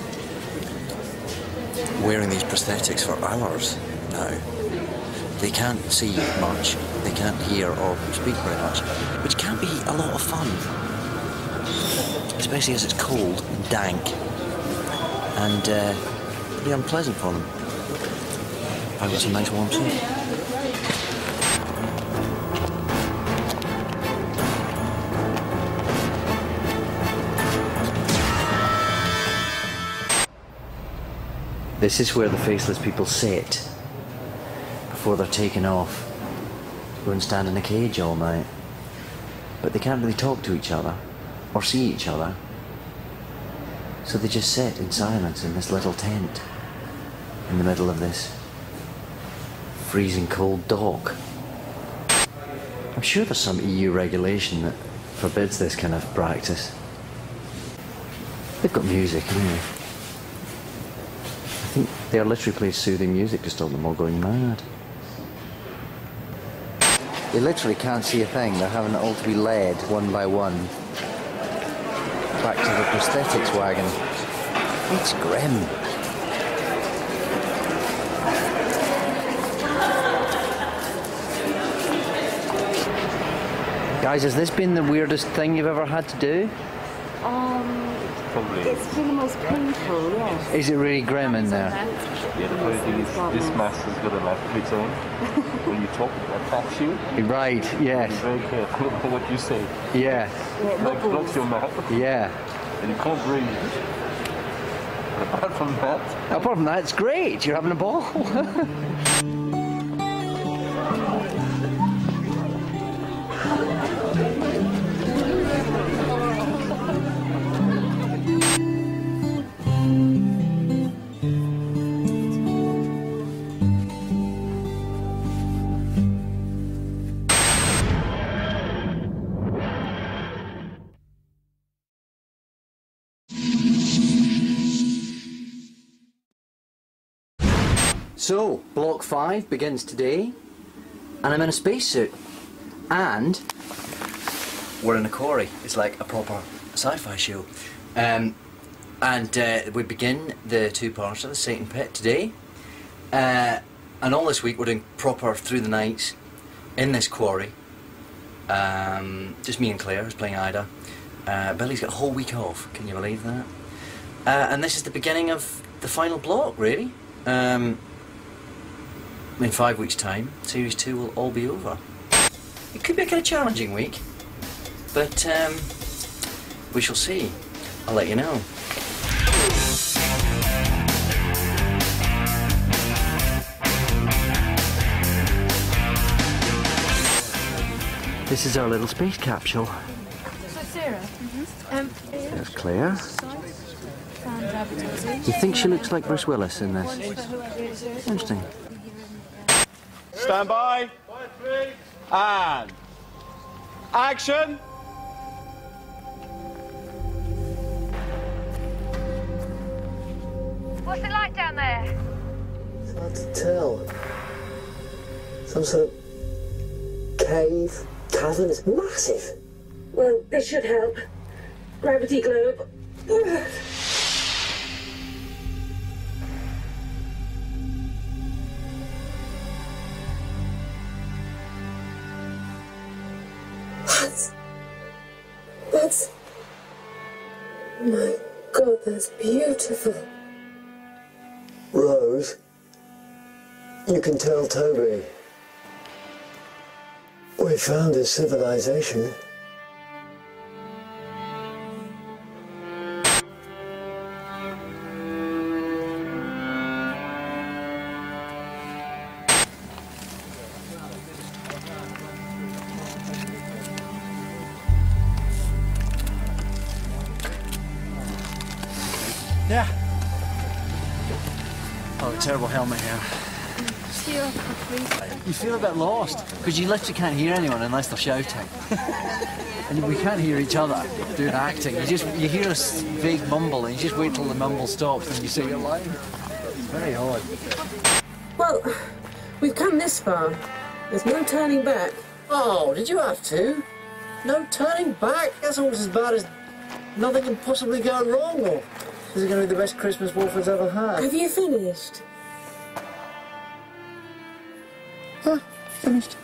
wearing these prosthetics for hours now. They can't see much, they can't hear or speak very much, which can be a lot of fun. Especially as it's cold and dank and pretty unpleasant for them. I've got some nice warm soup. This is where the faceless people sit before they're taken off to go and stand in a cage all night. But they can't really talk to each other or see each other, so they just sit in silence in this little tent in the middle of this freezing cold dock. I'm sure there's some EU regulation that forbids this kind of practice. They've got music anyway. I think they're literally playing soothing music to stop them all going mad. They literally can't see a thing. They're having it all to be led one by one back to the prosthetics wagon. It's grim. Guys, has this been the weirdest thing you've ever had to do? Probably. It's been the most painful, yes. Is it really grim in there? Yeah, the funny thing is, this mask has got a life of its own. When you talk, it attacks you. Right, yes. Be very careful what you say. Yeah. It like blocks your mouth. Yeah. And you can't breathe. But apart from that, it's great. You're having a ball. So, Block 5 begins today, and I'm in a spacesuit, and we're in a quarry. It's like a proper sci-fi show. And we begin the two-parter, the Satan Pit, today, and all this week we're doing proper through the nights in this quarry. Just me and Claire, who's playing Ida. Billy's got a whole week off, can you believe that? And this is the beginning of the final block, really. In 5 weeks' time, Series 2 will all be over. It could be a kind of challenging week, but we shall see. I'll let you know. This is our little space capsule. So Sarah, There's Claire. You think she looks like Bruce Willis in this? Interesting. Stand by. And action. What's it like down there? It's hard to tell. Some sort of cave, cavern. It's massive. Well, this should help. Gravity globe. That's... My God, that's beautiful. Rose, you can tell Toby. We found his civilization. Yeah. Oh, terrible helmet here. You feel a bit lost, because you literally can't hear anyone unless they're shouting. And we can't hear each other doing acting. You hear a vague mumble, and you just wait till the mumble stops and you say your line. It's very odd. Well, we've come this far. There's no turning back. Oh, did you have to? No turning back? That's almost as bad as nothing can possibly go wrong, or this is going to be the best Christmas Wolford's ever had. Have you finished? Huh, finished.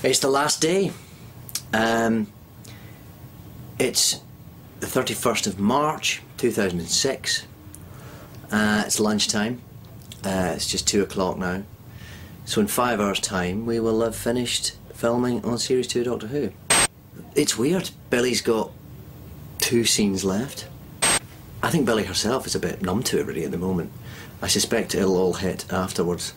It's the last day. It's the 31st of March 2006. It's lunchtime. It's just 2 o'clock now. So in 5 hours' time we will have finished filming on Series 2 Doctor Who. It's weird. Billy's got 2 scenes left. I think Billy herself is a bit numb to it really at the moment. I suspect it'll all hit afterwards.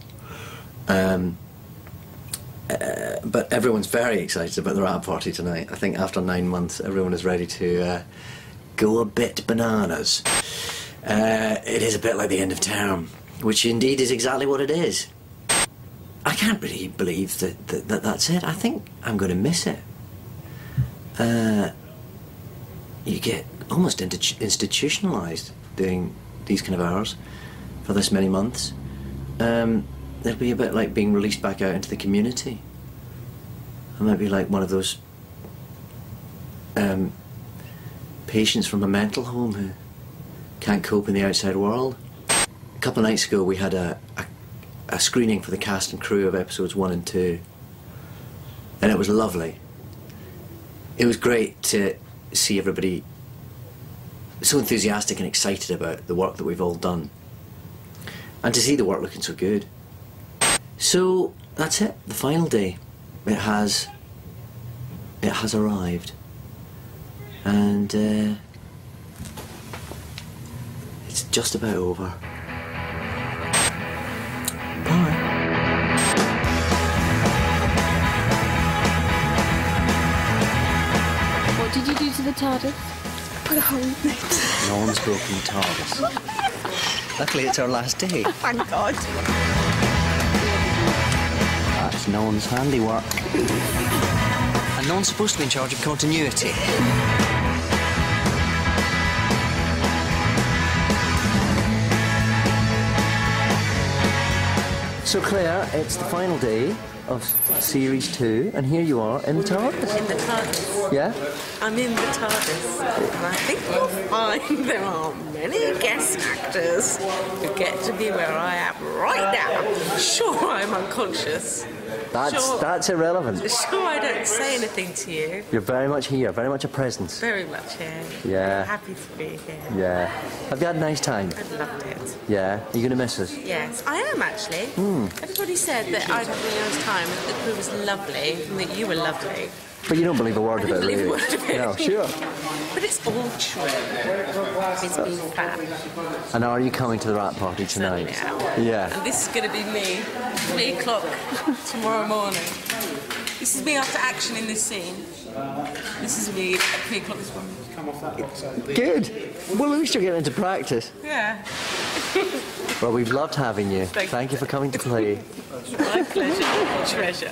But everyone's very excited about the wrap party tonight. I think after 9 months everyone is ready to go a bit bananas. It is a bit like the end of term, which indeed is exactly what it is. I can't really believe that's it. I think I'm going to miss it. You get almost institutionalised doing these kind of hours for this many months. It'll be a bit like being released back out into the community. I might be like one of those patients from a mental home who can't cope in the outside world. A couple of nights ago we had a screening for the cast and crew of episodes 1 and 2, and it was lovely. It was great to see everybody so enthusiastic and excited about the work that we've all done, and to see the work looking so good. So that's it, the final day. It has arrived, and it's just about over. Bye. What did you do to the TARDIS? Put a hole in it. No one's broken the TARDIS. Luckily it's our last day. Thank God. That's no one's handiwork. And no one's supposed to be in charge of continuity. So Claire, it's the final day of Series 2, and here you are in the TARDIS. In the TARDIS. Yeah? I'm in the TARDIS, and I think you'll find there are many guest actors who get to be where I am right now. Sure, I'm unconscious. That's irrelevant. Sure, I don't say anything to you. You're very much here, very much a presence. Very much here. Yeah. I'm happy to be here. Yeah. Have you had a nice time? I've loved it. Yeah. Are you going to miss us? Yes, I am actually. Everybody said that I'd had a really nice time, and that the crew was lovely, and that you were lovely. But you don't believe a word of it, really? I don't believe a word of it. No, sure. But it's all true. It's been fab. And are you coming to the rat party tonight? Yeah. And this is going to be me, 3 o'clock tomorrow morning. This is me after action in this scene. This is me at 3 o'clock this morning. Come off that. Good. Well, at least you're getting into practice. Yeah. Well, we've loved having you. Thank you for coming to play. My pleasure. Treasure.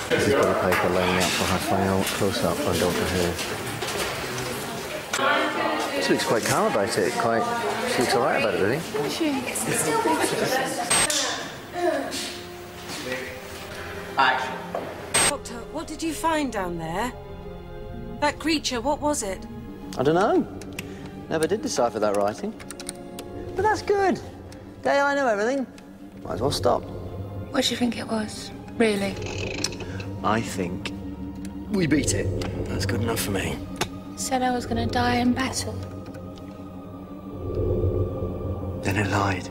This is Billy Piper lining up for her final close-up on Doctor Who. She looks quite calm about it. She looks alright about it, really. Action. Doctor, what did you find down there? That creature, what was it? I don't know. Never did decipher that writing. But that's good. Yeah, I know everything. Might as well stop. What do you think it was, really? I think we beat it. That's good enough for me. Said I was going to die in battle. Then it lied.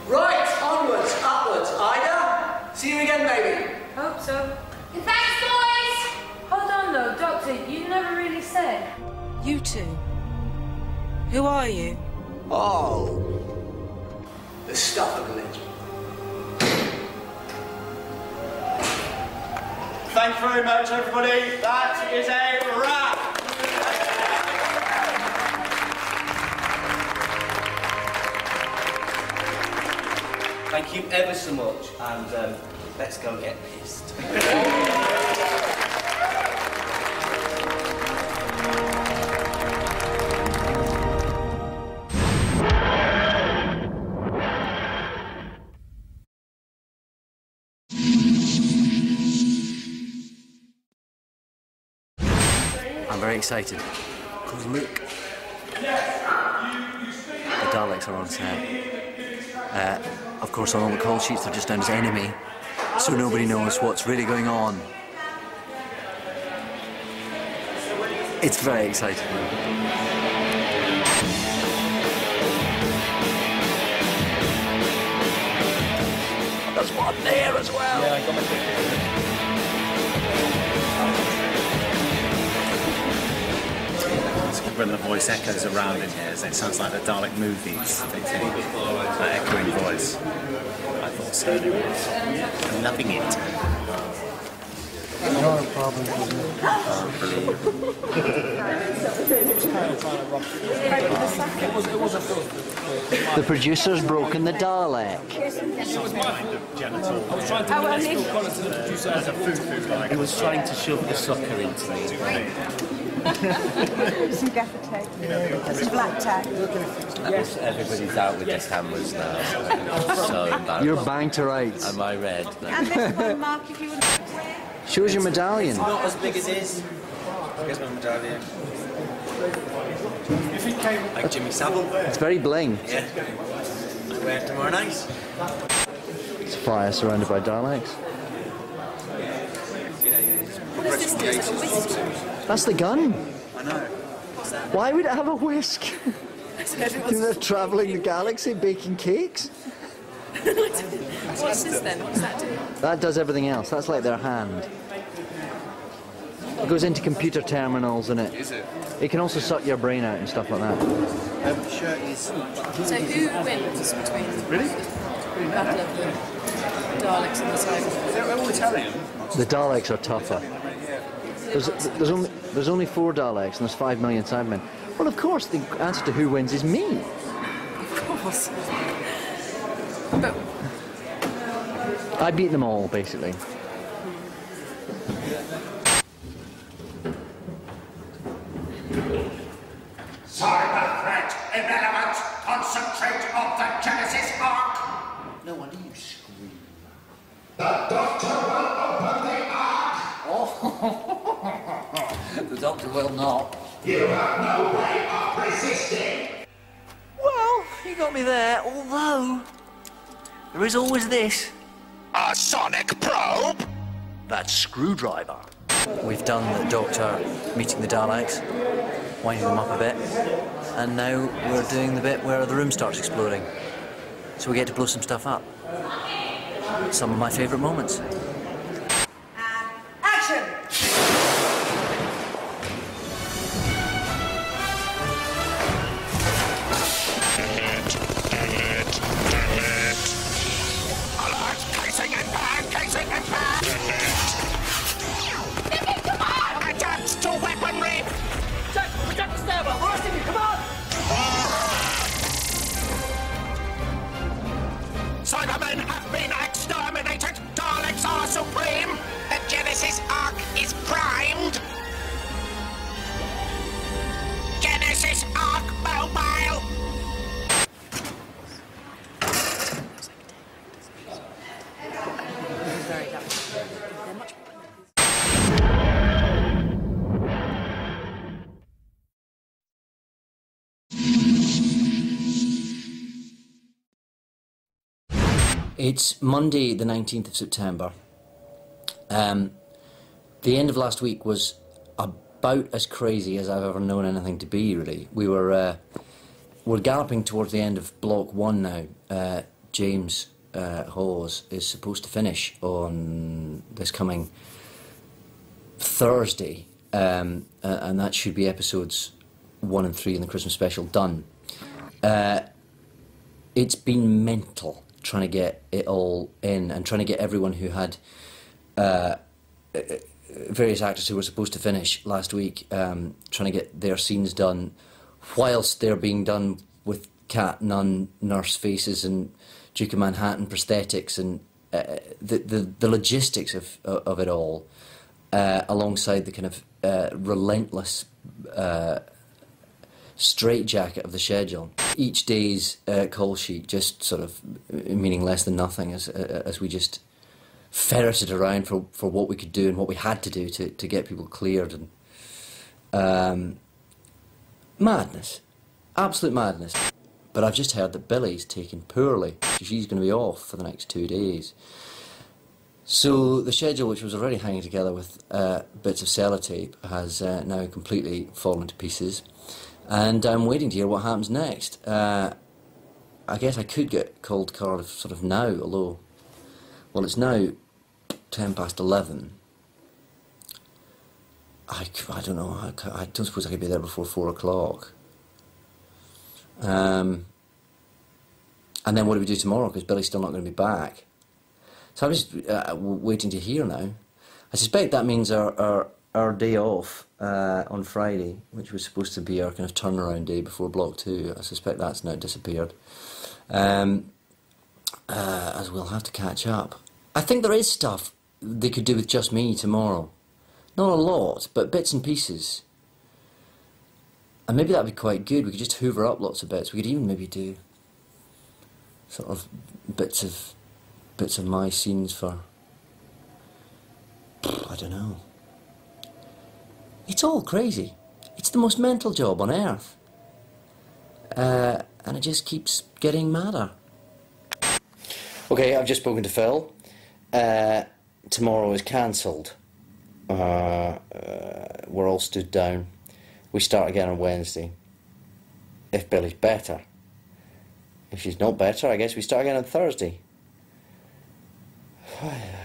Right, onwards, upwards. Ida, see you again, baby. Hope so. Thanks, boys! Hold on, though, Doctor, you never really said. You two. Who are you? Oh. The stuff of legend. Thanks very much, everybody. That is a wrap. Thank you ever so much, and let's go get pissed. I'm very excited. Because look. The Daleks are on set. Of course, on all the call sheets, they're just down as enemy. So nobody knows what's really going on. It's very exciting. There's one there as well. Yeah, I got my picture. When the voice echoes around in here, it sounds like the Dalek movies. They think that echoing voice. I thought so anyway. I'm loving it. No problem. The producer's broken the Dalek. I was trying to He was trying to shove the sucker into me. Some gaffer tape. Some black tape. Yes, everybody's out with their cameras now. So embarrassed. You're banged to rights. Am I red? And this one, Mark, if you would. Shows your medallion. It's not as big as his. Here's my medallion. Like Jimmy Savile. It's very bling. Yeah. I wear it tomorrow night. It's fire surrounded by Daleks. What is this? Like a whisk? That's the gun. I know. Why would it have a whisk? They're travelling the galaxy baking cakes? What's this then? What's that do? That does everything else. That's like their hand. It goes into computer terminals and it can also suck your brain out and stuff like that. Shirt is. So who wins between the battle of the Daleks and the Cybers? They're all Italian. The Daleks are tougher. There's only 4 Daleks and there's 5 million Cybermen. Well, of course, the answer to who wins is me. Of course. But I beat them all, basically. Cyber threat irrelevant. concentrate of the Genesis Ark. No wonder you scream. The Doctor will open the Ark. Oh, the Doctor will not. You have no way of resisting. Well, you got me there, although there is always this. A sonic probe? That screwdriver. We've done the Doctor meeting the Daleks, winding them up a bit, and now we're doing the bit where the room starts exploding. So we get to blow some stuff up. Some of my favourite moments. Action! Alert! Casing and pan! Casing and pan! Come on! Adapt to weaponry! Jack, protect the stairwell! We're asking you, come on! Cybermen have been exterminated! Daleks are supreme! The Genesis Ark is primed! Genesis Ark mobile! It's Monday, the 19th of September. The end of last week was about as crazy as I've ever known anything to be, really. We're galloping towards the end of Block 1 now. James Hawes is supposed to finish on this coming Thursday, and that should be episodes 1 and 3 in the Christmas special done. It's been mental trying to get it all in and trying to get everyone who had various actors who were supposed to finish last week, trying to get their scenes done whilst they're being done with cat, nun, nurse faces and Duke of Manhattan prosthetics and the logistics of it all, alongside the kind of relentless straitjacket of the schedule. Each day's call sheet just sort of meaning less than nothing as we just ferreted around for what we could do and what we had to do to get people cleared. And madness, absolute madness. But I've just heard that Billy's taken poorly. She's going to be off for the next 2 days. So the schedule, which was already hanging together with bits of sellotape, has now completely fallen to pieces. And I'm waiting to hear what happens next. I guess I could get called Cardiff sort of now, although, well, it's now 11:10. I don't know. I don't suppose I could be there before 4 o'clock. And then what do we do tomorrow? Because Billy's still not going to be back. So I'm just waiting to hear now. I suspect that means our day off on Friday, which was supposed to be our kind of turnaround day before Block 2, I suspect that's now disappeared. As we'll have to catch up. I think there is stuff they could do with just me tomorrow. Not a lot, but bits and pieces. And maybe that'd be quite good. We could just hoover up lots of bits. We could even maybe do sort of bits of my scenes for, I don't know. It's all crazy. It's the most mental job on earth. And it just keeps getting madder. Okay, I've just spoken to Phil. Tomorrow is cancelled. We're all stood down. We start again on Wednesday. If Billy's better. If she's not better, I guess we start again on Thursday.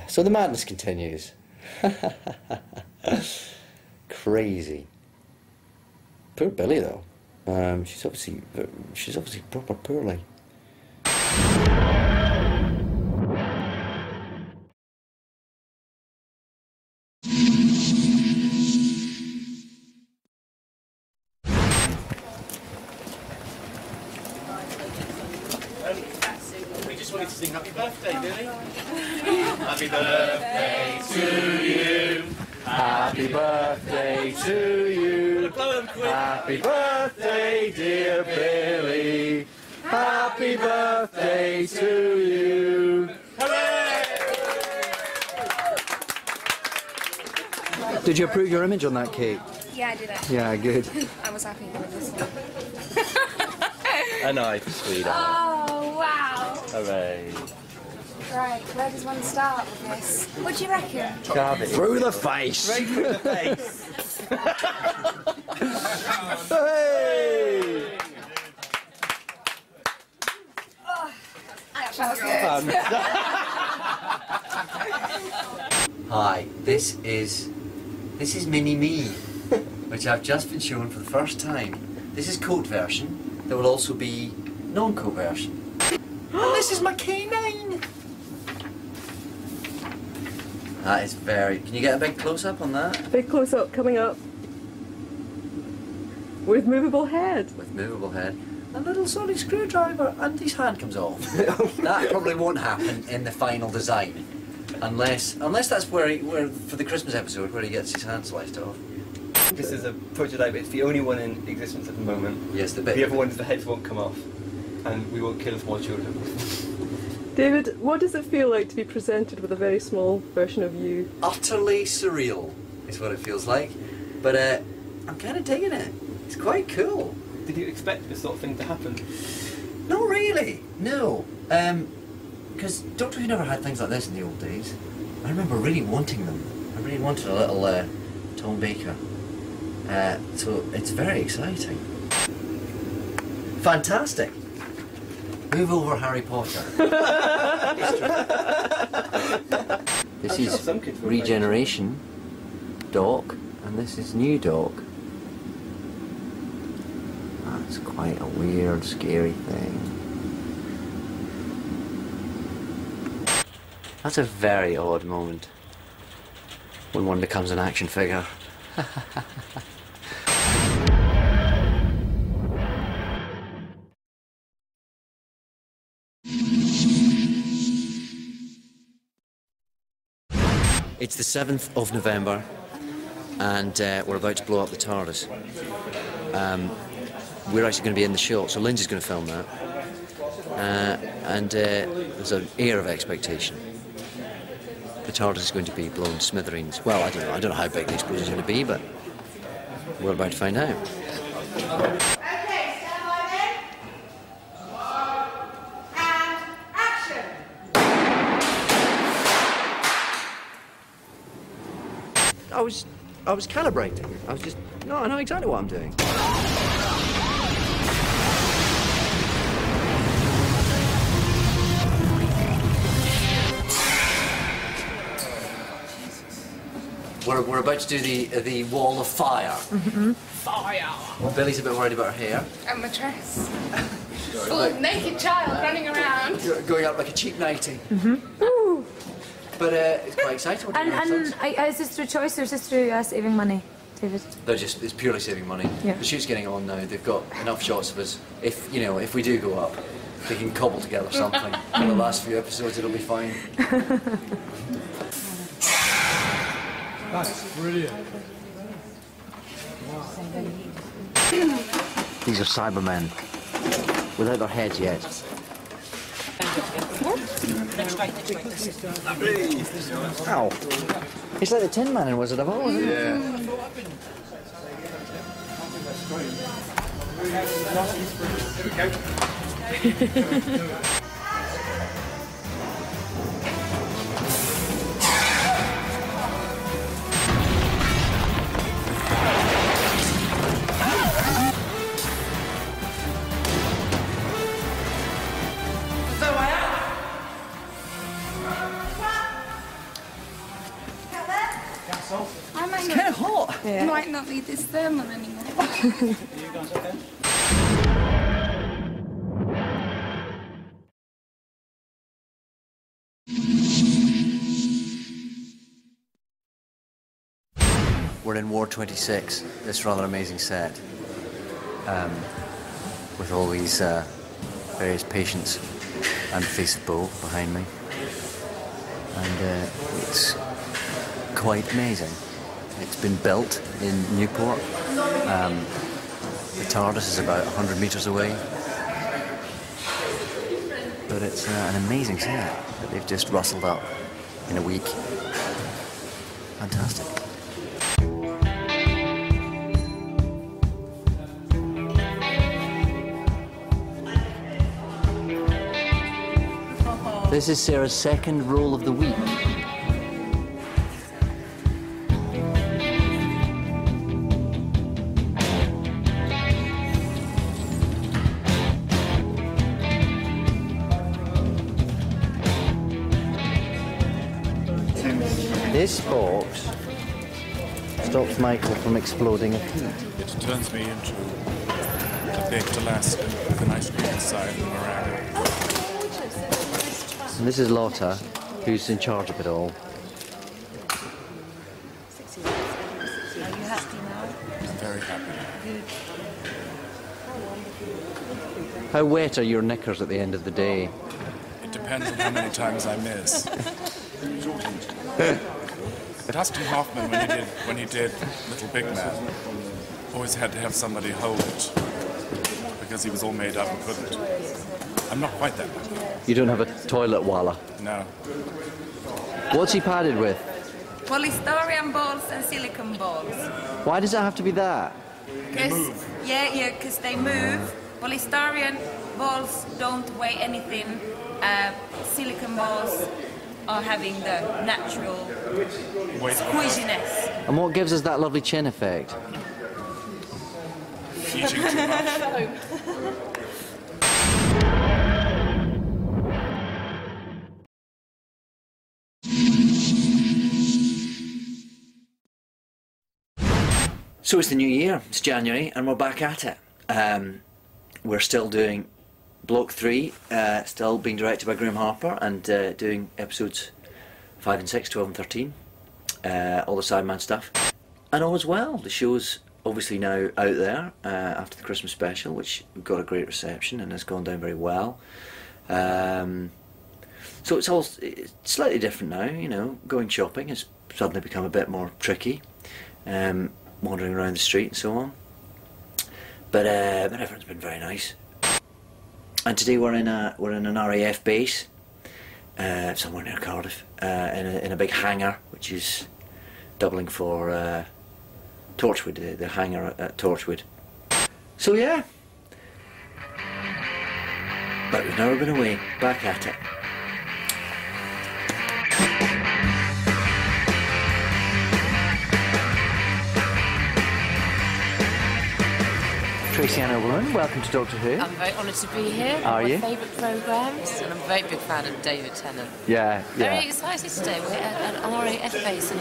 So the madness continues. Crazy. Poor Billy though. She's obviously proper poorly. We just wanted to sing happy birthday, Billy. Happy birthday to you. Happy birthday to you. Blow them quick. Happy birthday, dear Billy. Happy birthday to you. Did you approve your image on that cake? Yeah, I did actually. Yeah, good. I was happy with this one. A knife, sweetheart. Oh, wow. Hooray. Right, where does one start with this? What do you reckon? Carve it. Through the face. Straight through the face. Hey! Oh, that felt good. Hi, this is Mini Me, which I've just been shown for the first time. This is coat version. There will also be non-coat version. And this is my canine. That is very... Can you get a big close-up on that? Big close-up coming up. With movable head. With movable head. A little sonic screwdriver and his hand comes off. That probably won't happen in the final design. Unless that's where for the Christmas episode where he gets his hand sliced off. This is a prototype, it's the only one in existence at the moment. Yes, the other ones, the heads won't come off. And we won't kill small children. David, what does it feel like to be presented with a very small version of you? Utterly surreal is what it feels like. But I'm kind of digging it. It's quite cool. Did you expect this sort of thing to happen? Not really, no. Because Doctor Who never had things like this in the old days. I remember really wanting them. I really wanted a little Tom Baker. So it's very exciting. Fantastic. Move over, Harry Potter. This is Regeneration Doc, and this is New Doc. That's quite a weird, scary thing. That's a very odd moment when one becomes an action figure. It's the 7th of November and we're about to blow up the TARDIS. We're actually going to be in the shot, so Lindsay's going to film that. And there's an air of expectation. The TARDIS is going to be blown to smithereens. Well, I don't know how big the explosion is going to be, but we're about to find out. Okay, stand by then. And action. I was calibrating. I was just... No, I know exactly what I'm doing. We're about to do the wall of fire. Mm-hmm. Fire. Well, Billy's a bit worried about her hair. And my dress. Full of naked child running around. Going up like a cheap nightie. Mm-hmm. Ooh. But it's quite exciting. And is this through choice or is this through saving money, David? It's purely saving money. Yeah. The shoot's getting on now. They've got enough shots of us. If we do go up, they can cobble together something. For the last few episodes, it'll be fine. That's brilliant. These are Cybermen, without their heads yet. Ow! It's like the Tin Man in Wizard of Oz, isn't it? It's kind of hot. I might not need this thermal anymore. You guys okay? We're in Ward 26, this rather amazing set, with all these various patients and the face of Bo behind me, and it's quite amazing. It's been built in Newport. The TARDIS is about 100 metres away. but it's an amazing set that they've just rustled up in a week. Fantastic. This is Sarah's second role of the week. This box stops Michael from exploding a pea. It turns me into a baked Alaska with an ice cream inside and meringue. And this is Lotta, who's in charge of it all. Are you happy now? I'm very happy. How wet are your knickers at the end of the day? It depends on how many times I miss. Dustin Hoffman, when he did Little Big Man, always had to have somebody hold it because he was all made up and couldn't. I'm not quite that bad. You don't have a toilet walla? No. What's he padded with? Polystyrene balls and silicone balls. Why does it have to be that? They move. Yeah, because they move. Polystyrene balls don't weigh anything. Silicone balls are having the natural squishiness. And what gives us that lovely chin effect? Eating too much. So it's the new year, it's January, and we're back at it. We're still doing Block 3, still being directed by Graham Harper, and doing episodes 5 and 6, 12 and 13, all the Sideman stuff. And all is well. The show's obviously now out there after the Christmas special, which got a great reception and has gone down very well. So it's slightly different now, you know. Going shopping has suddenly become a bit more tricky, wandering around the street and so on. But everyone's been very nice. And today we're in an RAF base, somewhere near Cardiff, in a big hangar, which is doubling for Torchwood, the hangar at Torchwood. So yeah, but we've never been away. Back at it. Tracy Ann O'Brien, welcome to Doctor Who. I'm very honoured to be here. Are you? My favourite programmes, and I'm a very big fan of David Tennant. Yeah. Very excited today. We're at an RAF base, and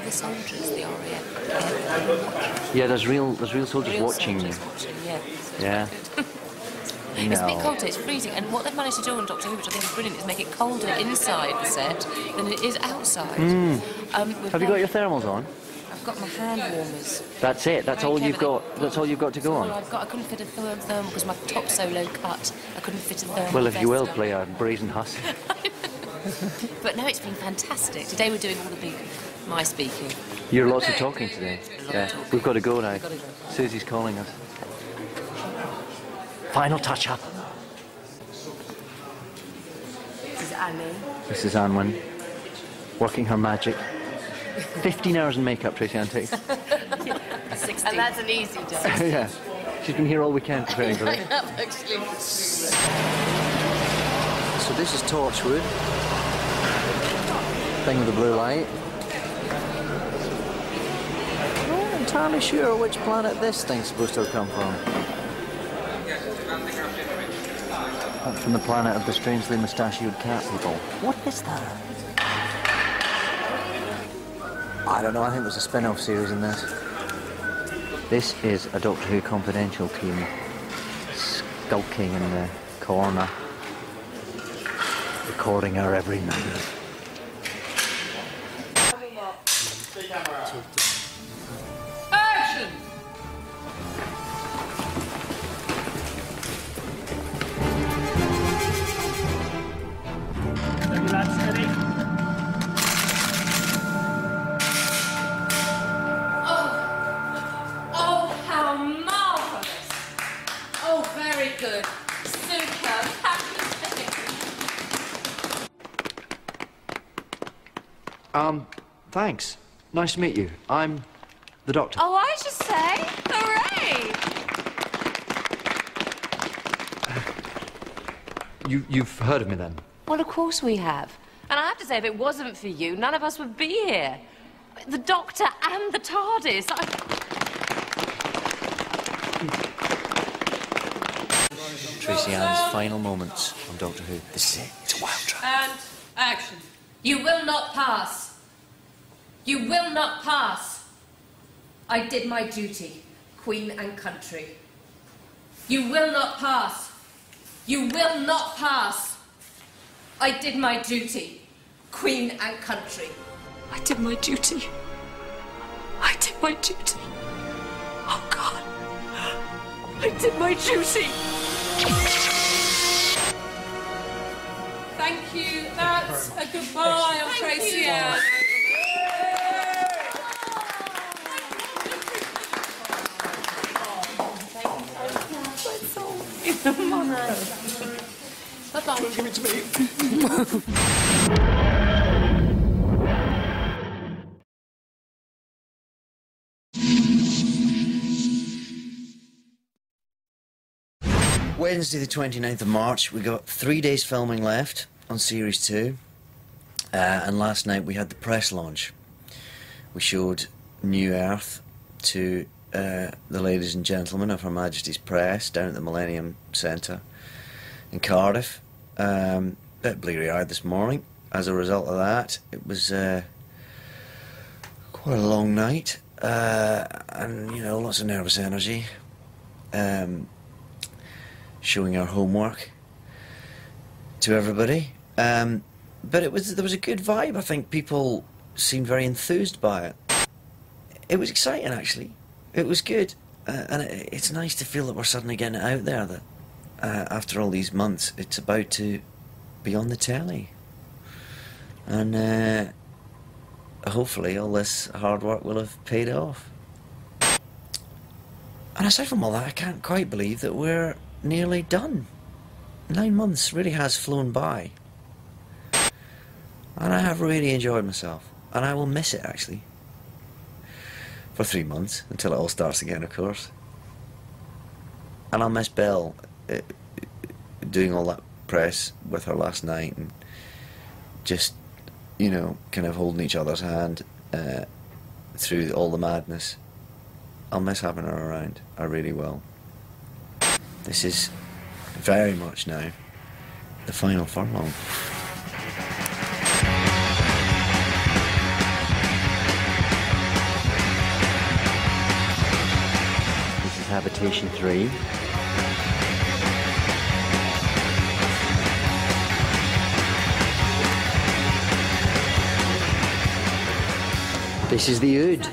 the soldiers, the RAF. Yeah, there's real soldiers watching you. Yeah. Yeah. It's a bit colder, it's freezing, and what they've managed to do on Doctor Who, which I think is brilliant, is make it colder inside the set than it is outside. Have you got your thermals on? I've got my hand warmers. That's it. That's all you've got. That's all you've got to go on. I couldn't fit a thermal because my top's so low cut. I couldn't fit a thermal. Well, if you will play a brazen hussy. But no, it's been fantastic. Today we're doing all the my speaking. You're lots of talking today. Yeah, we've got to go now. Susie's calling us. Final touch up. This is Annie. This is Anwen, working her magic. 15 hours in makeup, Tracy Ann takes. 16. And that's an easy day. Yeah, she's been here all weekend preparing for it. Actually. So this is Torchwood. Thing with the blue light. I'm not entirely sure which planet this thing's supposed to have come from. From the planet of the strangely mustachioed cat people. What is that? I don't know, I think there's a spin-off series in this. This is a Doctor Who Confidential team skulking in the corner, recording our every move. Action! Steady, lads, steady. Good. Superb. Happy day. Thanks. Nice to meet you. I'm the Doctor. Oh, I should say, hooray! You've heard of me then? Well, of course we have. And I have to say, if it wasn't for you, none of us would be here. The Doctor and the TARDIS. Tracy Ann's final moments on Doctor Who. This is it. It's a wild track. And action. You will not pass. You will not pass. I did my duty, Queen and country. You will not pass. You will not pass. I did my duty, Queen and country. I did my duty. I did my duty. Oh, God. I did my duty. Thank you. That's a goodbye of Tracy Ann. Bye-bye. Give it to me. Wednesday the 29th of March, we got 3 days filming left on Series 2. And last night we had the press launch. We showed New Earth to the ladies and gentlemen of Her Majesty's Press down at the Millennium Centre in Cardiff. Bit bleary-eyed this morning. As a result of that, it was quite a long night. And, you know, lots of nervous energy. Showing our homework to everybody. But there was a good vibe. I think people seemed very enthused by it. It was exciting, actually. It was good. And it's nice to feel that we're suddenly getting it out there, that after all these months, it's about to be on the telly. And hopefully all this hard work will have paid off. And aside from all that, I can't quite believe that we're nearly done. 9 months really has flown by. And I have really enjoyed myself. And I will miss it, actually. For 3 months, until it all starts again, of course. And I'll miss Belle doing all that press with her last night and just, you know, kind of holding each other's hand through all the madness. I'll miss having her around. I really will. This is very much now the final furlong. This is Habitation 3. This is the Ood.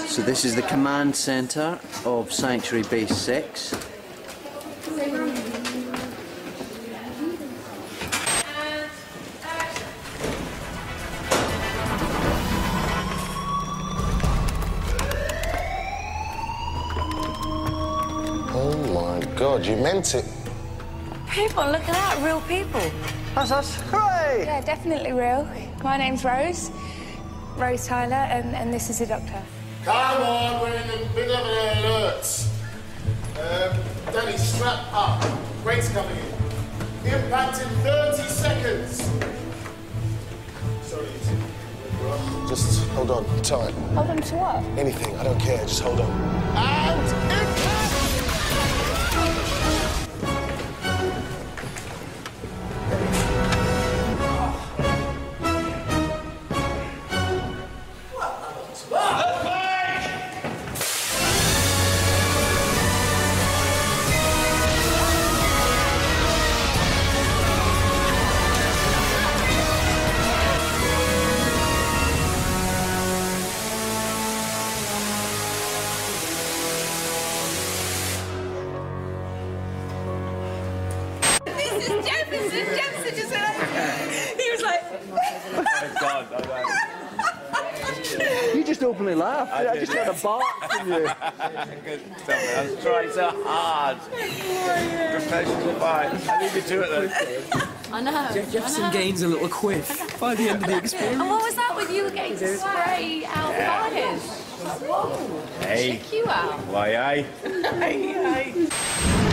So this is the command centre of Sanctuary Base 6. Oh my God, you meant it. People, look at that, real people. That's us. Hooray! Yeah, definitely real. My name's Rose Tyler, and this is the Doctor. Come on, we're in the middle of an alert. Danny, strap up. Brakes coming in. Impact in 30 seconds. Sorry, just hold on, tight. Hold on to what? Anything, I don't care, just hold on. And impact! openly laughed. I just had a bark from you. Good stuff. I was trying so hard. Professional fight. I leave you to it then. I know. Jefferson gains a little quiff by the end of the experience. And what was that with you getting to spray out fires? Whoa. Hey. Check you out. Why, aye. Hey, hey.